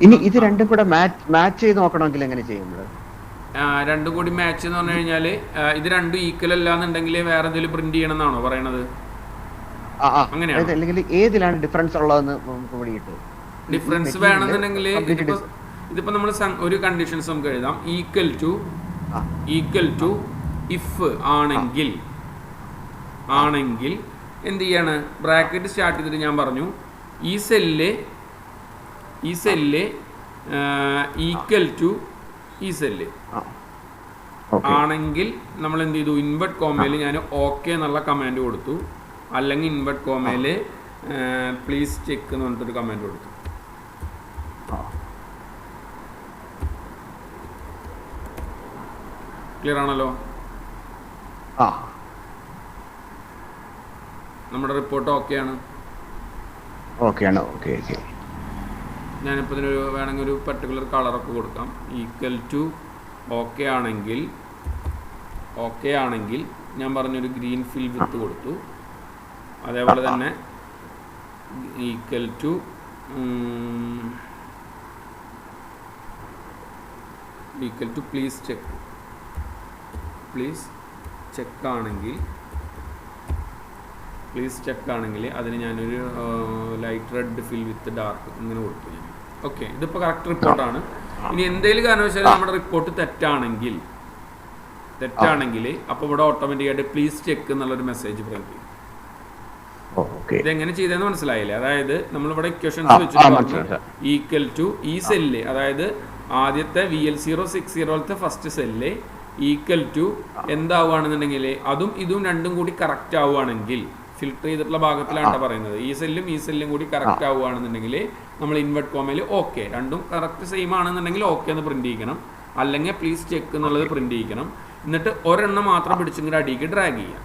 ഇനി ഇത് രണ്ടും കൂടെ മാച്ച് ചെയ്ത് നോക്കണമെങ്കിൽ എങ്ങനെ ചെയ്യുന്നത്? രണ്ടും കൂടി മാച്ച് എന്ന് പറഞ്ഞു കഴിഞ്ഞാൽ ഇത് രണ്ടും ഈക്വൽ അല്ലാന്നുണ്ടെങ്കിൽ വേറെ എന്തെങ്കിലും പ്രിന്റ് ചെയ്യണം എന്നാണോ പറയണത്? അങ്ങനെയാണ്. അല്ലെങ്കിൽ ഏതിലാണ് ഡിഫറൻസ് ഉള്ളതെന്ന് നമുക്ക് പിടികിട്ടും. ഡിഫറൻസ് വേണമെന്നുണ്ടെങ്കിൽ ഇതിപ്പോ നമ്മൾ ഒരു കണ്ടീഷൻസ് നമുക്ക് എഴുതാം. ഈക്വൽ ടു ഇഫ് ആണെങ്കിൽ എന്ത് ചെയ്യാണ്, ബ്രാക്കറ്റ് സ്റ്റാർട്ട് ചെയ്തിട്ട് ഞാൻ പറഞ്ഞു ഈ സെല്ല് ഈക്വൽ ടു ഈ സെല്ല് ആണെങ്കിൽ നമ്മൾ എന്ത് ചെയ്തു, ഇൻവെർട്ട് കോമയിൽ ഞാൻ ഓക്കെ എന്നുള്ള കമാൻഡ് കൊടുത്തു, അല്ലെങ്കിൽ ഇൻവെർട്ട് കോമയിൽ പ്ലീസ് ചെക്ക് എന്ന് പറഞ്ഞിട്ടൊരു കമാൻഡ് കൊടുത്തു. ക്ലിയർ ആണല്ലോ? നമ്മുടെ റിപ്പോർട്ട് ഓക്കെയാണ്. ഞാനിപ്പോൾ ഇതിനൊരു വേണമെങ്കിൽ ഒരു പർട്ടിക്കുലർ കളറൊക്കെ കൊടുക്കാം. ഈക്വൽ ടു ഓക്കെ ആണെങ്കിൽ ഞാൻ പറഞ്ഞൊരു ഗ്രീൻ ഫിൽ വിത്ത് കൊടുത്തു. അതേപോലെ തന്നെ ഈക്വൽ ടു പ്ലീസ് ചെക്ക് ആണെങ്കിൽ അതിന് ഞാനൊരു light red fill with dark ഇങ്ങനെ കൊടുത്തു ഞാൻ. ഓക്കെ, ഇതിപ്പോൾ കറക്റ്റ് റിപ്പോർട്ടാണ്. ഇനി എന്തെങ്കിലും കാരണവശാലും നമ്മുടെ റിപ്പോർട്ട് തെറ്റാണെങ്കിൽ അപ്പോൾ ഇവിടെ ഓട്ടോമാറ്റിക്കായിട്ട് പ്ലീസ് ചെക്ക് എന്നുള്ളൊരു മെസ്സേജ് പ്രിന്റ് ചെയ്യും. ഇതെങ്ങനെ ചെയ്തതെന്ന് മനസ്സിലായില്ലേ? അതായത് നമ്മളിവിടെ ഇക്വേഷൻസ് വെച്ചിട്ട് ഈക്വൽ ടു ഈ സെല്ല്, അതായത് ആദ്യത്തെ VL060 first cell equal to എന്താവുകയാണെന്നുണ്ടെങ്കിൽ അതും ഇതും രണ്ടും കൂടി കറക്റ്റ് ആവുകയാണെങ്കിൽ, ഫിൽട്ടർ ചെയ്തിട്ടുള്ള ഭാഗത്തിലാണ് പറയുന്നത്, ഈ സെല്ലും കൂടി കറക്റ്റ് ആവുകയാണെന്നുണ്ടെങ്കിൽ നമ്മൾ ഇൻവെർട്ട് കോമയിൽ ഓക്കെ, രണ്ടും കറക്റ്റ് സെയിം ആണെന്നുണ്ടെങ്കിൽ ഓക്കെ എന്ന് പ്രിന്റ് ചെയ്യിക്കണം, അല്ലെങ്കിൽ പ്ലീസ് ചെക്ക് എന്നുള്ളത് പ്രിന്റ് ചെയ്യിക്കണം. എന്നിട്ട് ഒരെണ്ണം മാത്രം പിടിച്ചിങ്ങനെ അടിക്ക് ഡ്രാഗ് ചെയ്യാം.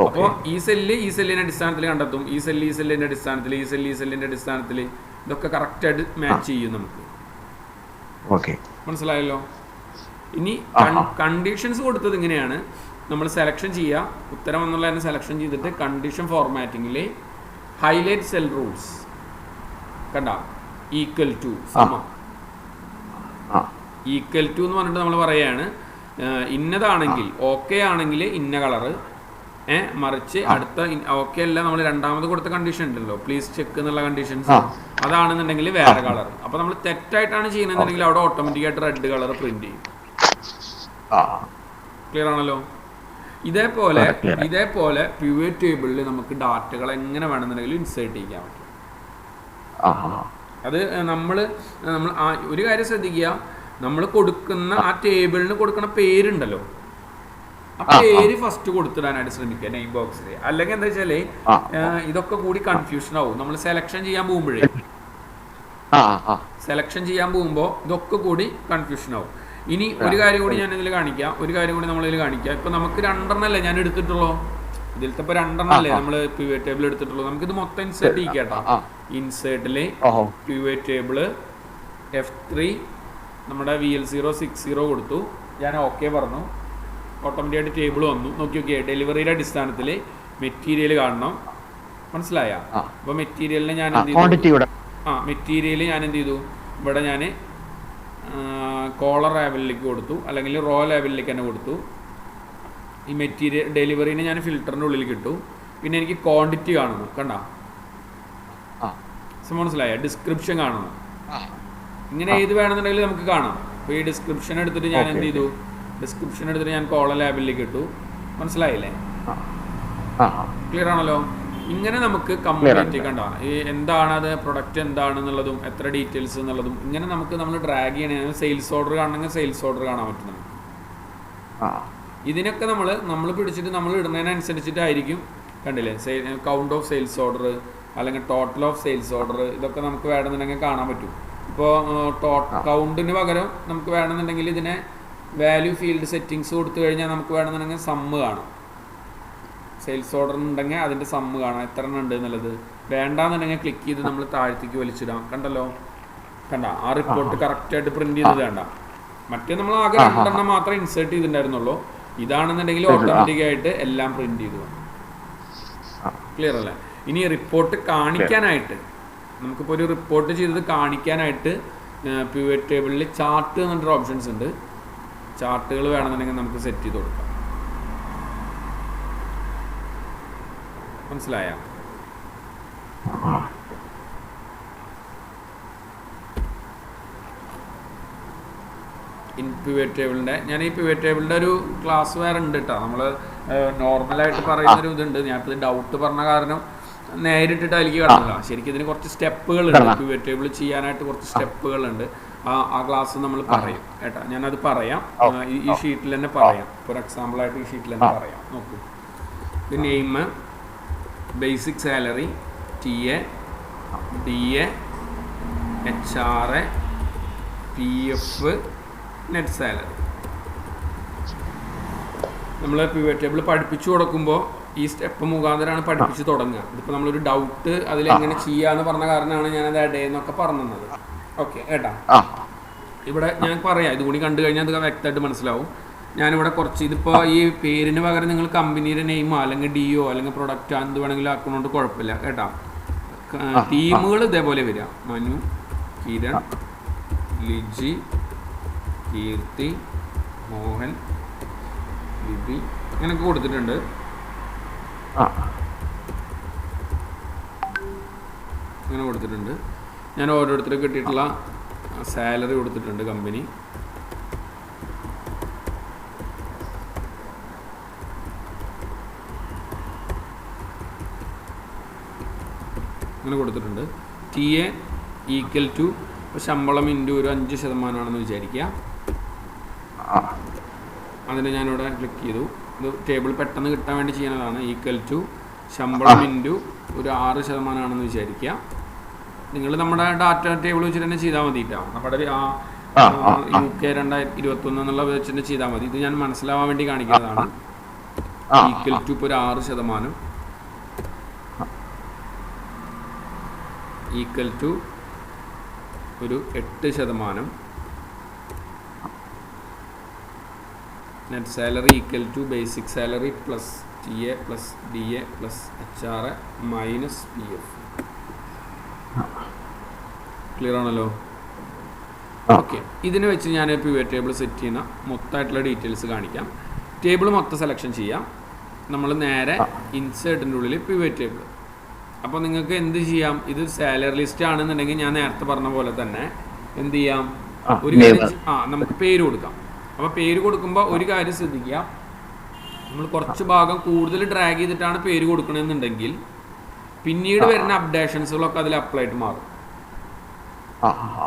അപ്പോൾ ഈ സെല്ലിന്റെ അടിസ്ഥാനത്തിൽ കണ്ടെത്തും, ഈ സെല്ലിന്റെ അടിസ്ഥാനത്തിൽ ഇതൊക്കെ കറക്റ്റ് ആയിട്ട് മാച്ച് ചെയ്യും നമുക്ക്. മനസ്സിലായല്ലോ? ഇനി കണ്ടീഷൻസ് കൊടുത്തത് ഇങ്ങനെയാണ്. നമ്മൾ സെലക്ഷൻ ചെയ്യുക, ഉത്തരം എന്നുള്ള തന്നെ സെലക്ഷൻ ചെയ്തിട്ട് കണ്ടീഷൻ ഫോർമാറ്റിങ്ങിൽ ഹൈലൈറ്റ് സെൽ റൂൾസ് കണ്ട ഈക്വൽ ടു സമം ഈക്വൽ ടു എന്ന് പറഞ്ഞിട്ട് നമ്മൾ പറയാണ് ഇന്നതാണെങ്കിൽ ഓക്കെ ആണെങ്കിൽ ഇന്ന കളറ്, മറിച്ച് അടുത്ത ഓക്കെ അല്ല നമ്മൾ രണ്ടാമത് കൊടുത്ത കണ്ടീഷൻ ഉണ്ടല്ലോ പ്ലീസ് ചെക്ക് എന്നുള്ള കണ്ടീഷൻസ്, അതാണെന്നുണ്ടെങ്കിൽ വേറെ കളർ. അപ്പോൾ നമ്മൾ തെറ്റായിട്ടാണ് ചെയ്യുന്നതെന്നുണ്ടെങ്കിൽ അവിടെ ഓട്ടോമാറ്റിക്കായിട്ട് റെഡ് കളർ പ്രിന്റ് ചെയ്യും. ക്ലിയർ ആണല്ലോ? ഇതേപോലെ പിവറ്റ് ടേബിളിൽ നമുക്ക് ഡാറ്റകൾ എങ്ങനെ വേണമെന്നുണ്ടെങ്കിൽ ഇൻസേർട്ട് ചെയ്യാൻ പറ്റും. അത് നമ്മൾ ഒരു കാര്യം ശ്രദ്ധിക്കുക, നമ്മൾ കൊടുക്കുന്ന ആ ടേബിളിന് കൊടുക്കുന്ന പേരുണ്ടല്ലോ, ആ പേര് ഫസ്റ്റ് കൊടുത്തിടാനായിട്ട് ശ്രമിക്കുക നെയിം ബോക്സിൽ. അല്ലെങ്കിൽ എന്താ വെച്ചാല് ഇതൊക്കെ കൂടി കൺഫ്യൂഷൻ ആവും. നമ്മൾ സെലക്ഷൻ ചെയ്യാൻ പോകുമ്പോൾ ഇതൊക്കെ കൂടി കൺഫ്യൂഷൻ ആവും. ഇനി ഒരു കാര്യം കൂടി ഞാൻ ഇതിൽ കാണിക്കാം, നമ്മളിതിൽ കാണിക്കാം. ഇപ്പൊ നമുക്ക് 2 എണ്ണല്ലേ ഞാൻ എടുത്തിട്ടുള്ളൂ, ഇതിലത്തെ ഇപ്പൊ 2 എണ്ണല്ലേ നമ്മൾ പിവറ്റ് ടേബിൾ എടുത്തിട്ടുള്ളൂ. നമുക്കിത് മൊത്തം ഇൻസേർട്ട് ചെയ്യിക്കാട്ടോ. ഇൻസേർട്ടില് പിവറ്റ് ടേബിള് F3 നമ്മുടെ VL060 കൊടുത്തു, ഞാൻ ഓക്കെ പറഞ്ഞു, ഓട്ടോമാറ്റിക്കായിട്ട് ടേബിൾ വന്നു. നോക്കിയൊക്കെ ഡെലിവറിയുടെ അടിസ്ഥാനത്തിൽ മെറ്റീരിയൽ കാണണം. മനസ്സിലായ? അപ്പൊ മെറ്റീരിയലിനെ ഞാൻ എന്ത് ചെയ്തു, മെറ്റീരിയൽ ഞാൻ എന്ത് ചെയ്തു, ഇവിടെ ഞാൻ കോളർ ലേബലിലേക്ക് കൊടുത്തു, അല്ലെങ്കിൽ റോ ലേബലിലേക്ക് തന്നെ കൊടുത്തു. ഈ മെറ്റീരിയൽ ഡെലിവറിന് ഞാൻ ഫിൽറ്ററിൻ്റെ ഉള്ളിൽ കിട്ടു. പിന്നെ എനിക്ക് ക്വാണ്ടിറ്റി കാണുന്നു, കണ്ട മനസ്സിലായ, ഡിസ്ക്രിപ്ഷൻ കാണുന്നു. ഇങ്ങനെ ഏത് വേണമെന്നുണ്ടെങ്കിൽ നമുക്ക് കാണാം. അപ്പോൾ ഈ ഡിസ്ക്രിപ്ഷൻ എടുത്തിട്ട് ഞാൻ എന്ത് ചെയ്തു, ഡിസ്ക്രിപ്ഷൻ എടുത്തിട്ട് ഞാൻ കോളർ ലേബലിലേക്ക് ഇട്ടു. മനസ്സിലായില്ലേ? ക്ലിയർ ആണല്ലോ? ഇങ്ങനെ നമുക്ക് കംപ്ലീറ്റ് കണ്ട ഈ എന്താണത്, പ്രൊഡക്റ്റ് എന്താണെന്നുള്ളതും എത്ര ഡീറ്റെയിൽസ് എന്നുള്ളതും ഇങ്ങനെ നമുക്ക് നമ്മൾ ഡ്രാഗ് ചെയ്യണ. സെയിൽസ് ഓർഡർ കാണണമെങ്കിൽ സെയിൽസ് ഓർഡർ കാണാൻ പറ്റും നമുക്ക്. ഇതിനൊക്കെ നമ്മൾ പിടിച്ചിട്ട് നമ്മൾ ഇടുന്നതിനനുസരിച്ചിട്ടായിരിക്കും. കണ്ടില്ലേ, കൗണ്ട് ഓഫ് സെയിൽസ് ഓർഡർ അല്ലെങ്കിൽ ടോട്ടൽ ഓഫ് സെയിൽസ് ഓർഡർ, ഇതൊക്കെ നമുക്ക് വേണമെന്നുണ്ടെങ്കിൽ കാണാൻ പറ്റും. ഇപ്പോൾ കൗണ്ടിന് പകരം നമുക്ക് വേണമെന്നുണ്ടെങ്കിൽ ഇതിനെ വാല്യൂ ഫീൽഡ് സെറ്റിങ്സ് കൊടുത്തു കഴിഞ്ഞാൽ നമുക്ക് വേണമെന്നുണ്ടെങ്കിൽ സമ്മ് കാണാം. സെയിൽസ് ഓർഡർ ഉണ്ടെങ്കിൽ അതിൻ്റെ സമ്മ് കാണാം, എത്ര എണ്ണം ഉണ്ട് എന്നുള്ളത്. വേണ്ടാന്നുണ്ടെങ്കിൽ ക്ലിക്ക് ചെയ്ത് നമ്മൾ താഴത്തേക്ക് വലിച്ചിടാം. കണ്ടല്ലോ, കണ്ട ആ റിപ്പോർട്ട് കറക്റ്റായിട്ട് പ്രിന്റ് ചെയ്തത് വേണ്ട. മറ്റേ നമ്മൾ ആകെ 2 എണ്ണം മാത്രമേ ഇൻസേർട്ട് ചെയ്തിട്ടുണ്ടായിരുന്നുള്ളൂ. ഇതാണെന്നുണ്ടെങ്കിൽ ഓട്ടോമാറ്റിക്കായിട്ട് എല്ലാം പ്രിന്റ് ചെയ്തു. ക്ലിയർ അല്ലേ? ഇനി റിപ്പോർട്ട് കാണിക്കാനായിട്ട് നമുക്കിപ്പോൾ ഒരു റിപ്പോർട്ട് ചെയ്തത് കാണിക്കാനായിട്ട് പിവറ്റ് ടേബിളിൽ ചാർട്ട് എന്നൊരു ഓപ്ഷൻസ് ഉണ്ട്. ചാർട്ടുകൾ വേണമെന്നുണ്ടെങ്കിൽ നമുക്ക് സെറ്റ് ചെയ്ത് കൊടുക്കാം. മനസ്സിലായ? പിവറ്റ് ടേബിളിൻ്റെ ഞാൻ ഈ പിവറ്റ് ടേബിളിൻ്റെ ഒരു ക്ലാസ് വേറെ ഉണ്ട് കേട്ടോ. നമ്മൾ നോർമലായിട്ട് പറയുന്നൊരു ഇതുണ്ട്. ഞാനിപ്പോൾ ഡൗട്ട് പറഞ്ഞ കാരണം നേരിട്ടിട്ട് അതിലേക്ക് കിടന്നില്ല. ശരിക്കും ഇതിന് കുറച്ച് സ്റ്റെപ്പുകളുണ്ട്. പിവറ്റ് ടേബിൾ ചെയ്യാനായിട്ട് കുറച്ച് സ്റ്റെപ്പുകളുണ്ട്. ആ ക്ലാസ് നമ്മൾ പറയും കേട്ടോ. ഞാനത് പറയാം, ഈ ഷീറ്റിൽ തന്നെ പറയാം. ഫോർ എക്സാമ്പിളായിട്ട് ഈ ഷീറ്റിൽ തന്നെ പറയാം. നോക്കൂ, ഇത് name, basic salary, TA, DA, HR, PF, net salary. നമ്മൾ പിവറ്റ് ടേബിൾ പഠിപ്പിച്ചു കൊടുക്കുമ്പോൾ ഈ സ്റ്റെപ്പ് മുഖാന്തരമാണ് പഠിപ്പിച്ച് തുടങ്ങുക. ഇതിപ്പോൾ നമ്മളൊരു ഡൗട്ട് അതിലെങ്ങനെ ചെയ്യാന്ന് പറഞ്ഞ കാരണമാണ് ഞാനത് ആഡ് ചെയ്യുന്നൊക്കെ പറഞ്ഞത്. ഓക്കെ ഏട്ടാ, ഇവിടെ ഞാൻ പറയാം, ഇതുകൂടി കണ്ടു കഴിഞ്ഞാൽ അത് വ്യക്തമായിട്ട് മനസ്സിലാവും. ഞാനിവിടെ കുറച്ച് ഇതിപ്പോൾ ഈ പേരിന് പകരം നിങ്ങൾ കമ്പനിയുടെ നെയിമോ അല്ലെങ്കിൽ DO അല്ലെങ്കിൽ പ്രൊഡക്റ്റ് എന്ത് വേണമെങ്കിലും ആക്കുന്നതുകൊണ്ട് കുഴപ്പമില്ല കേട്ടോ. ടീമുകൾ ഇതേപോലെ വരിക: മനു, കിരൺ, ലിജി, കീർത്തി, മോഹൻ, ലിബി, അങ്ങനെയൊക്കെ കൊടുത്തിട്ടുണ്ട്. അങ്ങനെ കൊടുത്തിട്ടുണ്ട്. ഞാൻ ഓരോരുത്തർക്ക് കിട്ടിയിട്ടുള്ള സാലറി കൊടുത്തിട്ടുണ്ട്. കമ്പനി അങ്ങനെ കൊടുത്തിട്ടുണ്ട്. TA ഈക്വൽ ടു ശമ്പളം ഇൻറ്റു ഒരു 5% വിചാരിക്കുക. അതിന് ഞാനിവിടെ ക്ലിക്ക് ചെയ്തു. ഇത് ടേബിൾ പെട്ടെന്ന് കിട്ടാൻ വേണ്ടി ചെയ്യുന്നതാണ്. ഈക്വൽ ടു ശമ്പളം ഇൻറ്റു ഒരു 6% വിചാരിക്കുക. നിങ്ങൾ നമ്മുടെ ഡാറ്റ ടേബിൾ വെച്ചിട്ട് തന്നെ ചെയ്താൽ മതി കേട്ടോ. നമ്മുടെ UK 2021 എന്നുള്ള വെച്ചിട്ട് ചെയ്താൽ മതി. ഇത് ഞാൻ മനസ്സിലാവാൻ വേണ്ടി കാണിക്കുന്നതാണ്. ഈക്വൽ ടു ഇപ്പോൾ ഒരു 6%, ഈക്വൽ ടു ഒരു 8%. Net salary equal to basic salary plus TA plus DA plus HR minus PF. Clear ആണല്ലോ? ഓക്കെ, ഇതിന് വെച്ച് ഞാൻ പിവറ്റ് ടേബിൾ സെറ്റ് ചെയ്യുന്ന മൊത്തമായിട്ടുള്ള ഡീറ്റെയിൽസ് കാണിക്കാം. ടേബിൾ മൊത്തം സെലക്ഷൻ ചെയ്യാം. നമ്മൾ നേരെ ഇൻസേർട്ടിൻ്റെ ഉള്ളിൽ പിവറ്റ് ടേബിൾ. അപ്പോൾ നിങ്ങൾക്ക് എന്ത് ചെയ്യാം, ഇത് സാലറി ലിസ്റ്റ് ആണെന്നുണ്ടെങ്കിൽ ഞാൻ നേരത്തെ പറഞ്ഞ പോലെ തന്നെ എന്ത് ചെയ്യാം, ഒരു നമുക്ക് പേര് കൊടുക്കാം. അപ്പോൾ പേര് കൊടുക്കുമ്പോൾ ഒരു കാര്യം ശ്രദ്ധിക്കുക, നമ്മൾ കുറച്ച് ഭാഗം കൂടുതൽ ഡ്രാഗ് ചെയ്തിട്ടാണ് പേര് കൊടുക്കണമെന്നുണ്ടെങ്കിൽ പിന്നീട് വരുന്ന അപ്ഡേഷൻസുകളൊക്കെ അതിൽ അപ്ലൈ ആയിട്ട് മാറും.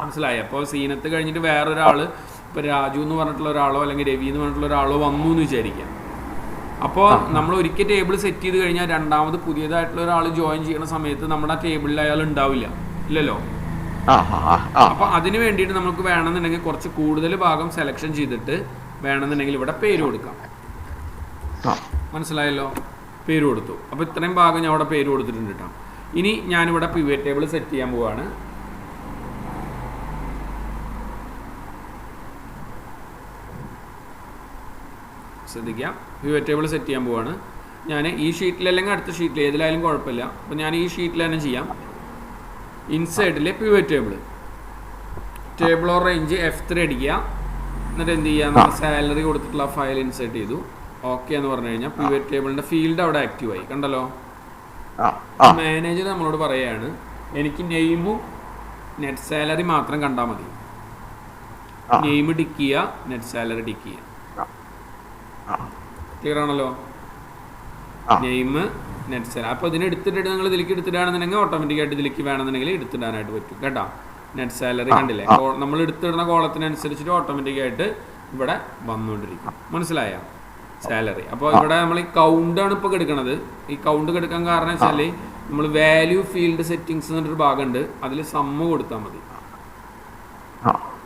മനസ്സിലായി? അപ്പോൾ സീനത്ത് കഴിഞ്ഞിട്ട് വേറൊരാൾ, ഇപ്പോൾ രാജു എന്ന് പറഞ്ഞിട്ടുള്ള ഒരാളോ അല്ലെങ്കിൽ രവി എന്ന് പറഞ്ഞിട്ടുള്ള ഒരാളോ വന്നു എന്ന് വിചാരിക്കാം. അപ്പോൾ നമ്മൾ ഒരിക്കൽ ടേബിൾ സെറ്റ് ചെയ്ത് കഴിഞ്ഞാൽ രണ്ടാമത് പുതിയതായിട്ടുള്ള ഒരാൾ ജോയിൻ ചെയ്യുന്ന സമയത്ത് നമ്മുടെ ആ ടേബിളിൽ അയാൾ ഉണ്ടാവില്ല, ഇല്ലല്ലോ. അപ്പോൾ അതിന് വേണ്ടിയിട്ട് നമുക്ക് വേണമെന്നുണ്ടെങ്കിൽ കുറച്ച് കൂടുതൽ ഭാഗം സെലക്ഷൻ ചെയ്തിട്ട് വേണമെന്നുണ്ടെങ്കിൽ ഇവിടെ പേര് കൊടുക്കാം. മനസ്സിലായല്ലോ? പേര് കൊടുത്തു. അപ്പോൾ ഇത്രയും ഭാഗം ഞാൻ അവിടെ പേര് കൊടുത്തിട്ടുണ്ട് കേട്ടോ. ഇനി ഞാനിവിടെ പിവറ്റ് ടേബിൾ സെറ്റ് ചെയ്യാൻ പോവാണ്. ശ്രദ്ധിക്കാം, പിവറ്റ് ടേബിൾ സെറ്റ് ചെയ്യാൻ പോവാണ് ഞാൻ. ഈ ഷീറ്റിൽ അല്ലെങ്കിൽ അടുത്ത ഷീറ്റിൽ ഏതിലായാലും കുഴപ്പമില്ല. അപ്പോൾ ഞാൻ ഈ ഷീറ്റിൽ തന്നെ ചെയ്യാം. ഇൻസൈഡിലെ pivot table table or range F3 അടിക്കുക. എന്നിട്ട് എന്ത് ചെയ്യുക, നമ്മൾ സാലറി കൊടുത്തിട്ടുള്ള ഫയൽ ഇൻസേർട്ട് ചെയ്തു. ഓക്കെ എന്ന് പറഞ്ഞു കഴിഞ്ഞാൽ പിവറ്റ് ടേബിളിന്റെ ഫീൽഡ് അവിടെ ആക്റ്റീവ് ആയി. കണ്ടല്ലോ. മാനേജർ നമ്മളോട് പറയാണ് എനിക്ക് നെയിമും നെറ്റ് സാലറി മാത്രം കണ്ടാൽ മതി. നെയിം ടിക്ക് ചെയ്യുക, നെറ്റ് സാലറി ടിക്ക് ചെയ്യുക. ക്ലിയർ ആണല്ലോ. Name net salary. അപ്പോൾ ഇതിന് എടുത്തിട്ട് നിങ്ങൾ ഇതിലേക്ക് എടുത്തിട്ടാണെന്നുണ്ടെങ്കിൽ ഓട്ടോമാറ്റിക്കായിട്ട് ഇതിലേക്ക് വേണമെന്നുണ്ടെങ്കിൽ എടുത്തിടാനായിട്ട് പറ്റും കേട്ടോ. നെറ്റ് സാലറി കണ്ടില്ലേ, നമ്മൾ എടുത്തിടുന്ന കോളത്തിനനുസരിച്ചിട്ട് ഓട്ടോമാറ്റിക്കായിട്ട് ഇവിടെ വന്നുകൊണ്ടിരിക്കും. മനസ്സിലായ സാലറി. അപ്പോൾ ഇവിടെ നമ്മൾ ഈ കൗണ്ടാണ് ഇപ്പോൾ എടുക്കണത്. ഈ കൗണ്ട് എടുക്കാൻ കാരണം വെച്ചാൽ നമ്മൾ വാല്യൂ ഫീൽഡ് സെറ്റിങ്സ് എന്നൊരു ഭാഗമുണ്ട്, അതിൽ സമ്മ് കൊടുത്താൽ മതി.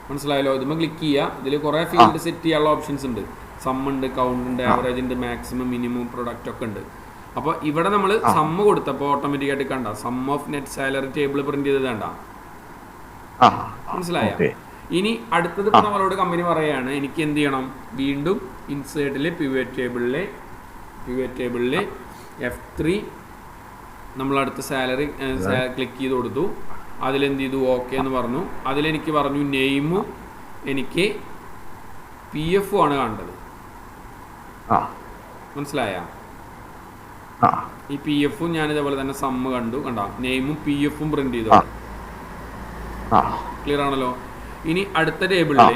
മനസ്സിലായല്ലോ. ഇതുമ്പോൾ ക്ലിക്ക് ചെയ്യുക. ഇതിൽ കുറേ ഫീൽഡ് സെറ്റ് ചെയ്യാനുള്ള ഓപ്ഷൻസ് ഉണ്ട്. സമ്മ് ഉണ്ട്, കൗണ്ട് ഉണ്ട്, ആവറേജ് ഉണ്ട്, മാക്സിമം, മിനിമം, പ്രൊഡക്റ്റ് ഒക്കെ ഉണ്ട്. അപ്പോൾ ഇവിടെ നമ്മൾ സമ്മ് കൊടുത്തപ്പോൾ ഓട്ടോമാറ്റിക്കായിട്ട് കണ്ട sum of net salary table print ചെയ്ത് വേണ്ട. മനസ്സിലായ. ഇനി അടുത്തത് ഇപ്പോൾ നമ്മളോട് കമ്പനി പറയുകയാണ് എനിക്ക് എന്ത് ചെയ്യണം, വീണ്ടും ഇൻസേർട്ടിൽ പിവറ്റ് ടേബിളിൽ F3 നമ്മൾ അടുത്ത സാലറി ക്ലിക്ക് ചെയ്ത് കൊടുത്തു. അതിലെന്ത് ചെയ്തു, ഓക്കെ എന്ന് പറഞ്ഞു. അതിലെനിക്ക് പറഞ്ഞു നെയിമും എനിക്ക് PF ആണ് കണ്ടത്. മനസ്സിലായ. ഈ PF ഞാൻ ഇതേപോലെ തന്നെ സമ്മ് കണ്ടു. കണ്ടോ, നെയിമും PF പ്രിന്റ് ചെയ്തു. ക്ലിയർ ആണല്ലോ. ഇനി അടുത്ത ടേബിളിൽ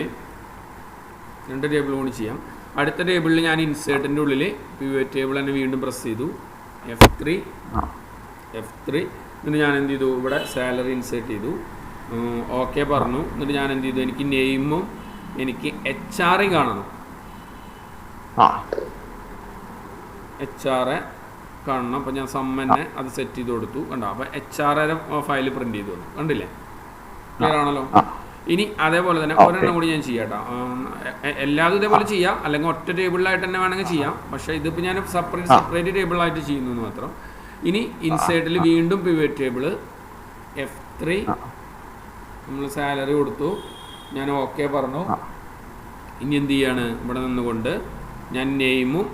2 ടേബിൾ കൂടി ചെയ്യാം. അടുത്ത ടേബിളിൽ ഞാൻ ഇൻസേർട്ടിൻ്റെ ഉള്ളിൽ പിവറ്റ് ടേബിൾ തന്നെ വീണ്ടും പ്രസ് ചെയ്തു. F3 എന്നിട്ട് ഞാൻ എന്ത് ചെയ്തു, ഇവിടെ സാലറി ഇൻസേർട്ട് ചെയ്തു. ഓക്കെ പറഞ്ഞു. എന്നിട്ട് ഞാൻ എന്ത് ചെയ്തു, എനിക്ക് നെയിമും എനിക്ക് HR കാണണം. HR കാണണം. അപ്പോൾ ഞാൻ സമ്മ് തന്നെ അത് സെറ്റ് ചെയ്ത് കൊടുത്തു. കണ്ടോ, അപ്പോൾ HR ഫയൽ പ്രിന്റ് ചെയ്തു വന്നു. കണ്ടില്ലേ. ക്ലിയർ ആണല്ലോ. ഇനി അതേപോലെ തന്നെ ഒരെണ്ണം കൂടി ഞാൻ ചെയ്യാം കേട്ടോ. എല്ലാതും ഇതേപോലെ ചെയ്യാം, അല്ലെങ്കിൽ ഒറ്റ ടേബിളിലായിട്ട് തന്നെ വേണമെങ്കിൽ ചെയ്യാം. പക്ഷേ ഇതിപ്പോൾ ഞാൻ സെപ്പറേറ്റ് ടേബിളായിട്ട് ചെയ്യുന്നു എന്ന് മാത്രം. ഇനി ഇൻസേർട്ടിൽ വീണ്ടും പിവറ്റ് ടേബിൾ F3 നമ്മൾ സാലറി കൊടുത്തു. ഞാൻ ഓക്കെ പറഞ്ഞു. ഇനി എന്ത് ചെയ്യാണ്, ഇവിടെ നിന്നുകൊണ്ട് ഞാൻ നെയിമും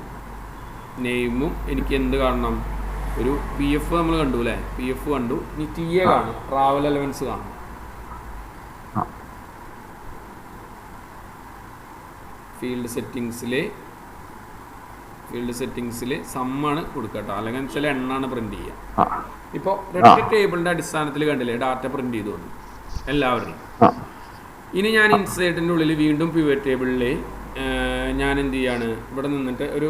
എനിക്ക് എന്ത് കാണണം, ഒരു PF നമ്മൾ കണ്ടു അല്ലേ, PF കണ്ടു. ഇനി TA കാണും, ട്രാവൽ അലവൻസ് കാണും. ഫീൽഡ് സെറ്റിങ്സിൽ സമ്മാണ് കൊടുക്കട്ടോ, അല്ലെങ്കിൽ ചില എണ്ണാണ് പ്രിന്റ് ചെയ്യുക. ഇപ്പോൾ രണ്ട് ടേബിളിൻ്റെ അടിസ്ഥാനത്തിൽ കണ്ടില്ലേ ഡാറ്റ പ്രിന്റ് ചെയ്തു വന്നു എല്ലാവരുടെയും. ഇനി ഞാൻ ഇൻസേർട്ടിൻ്റെ ഉള്ളിൽ വീണ്ടും പിവറ്റ് ടേബിളിൽ ഞാൻ എന്ത് ചെയ്യാണ്, ഇവിടെ നിന്നിട്ട് ഒരു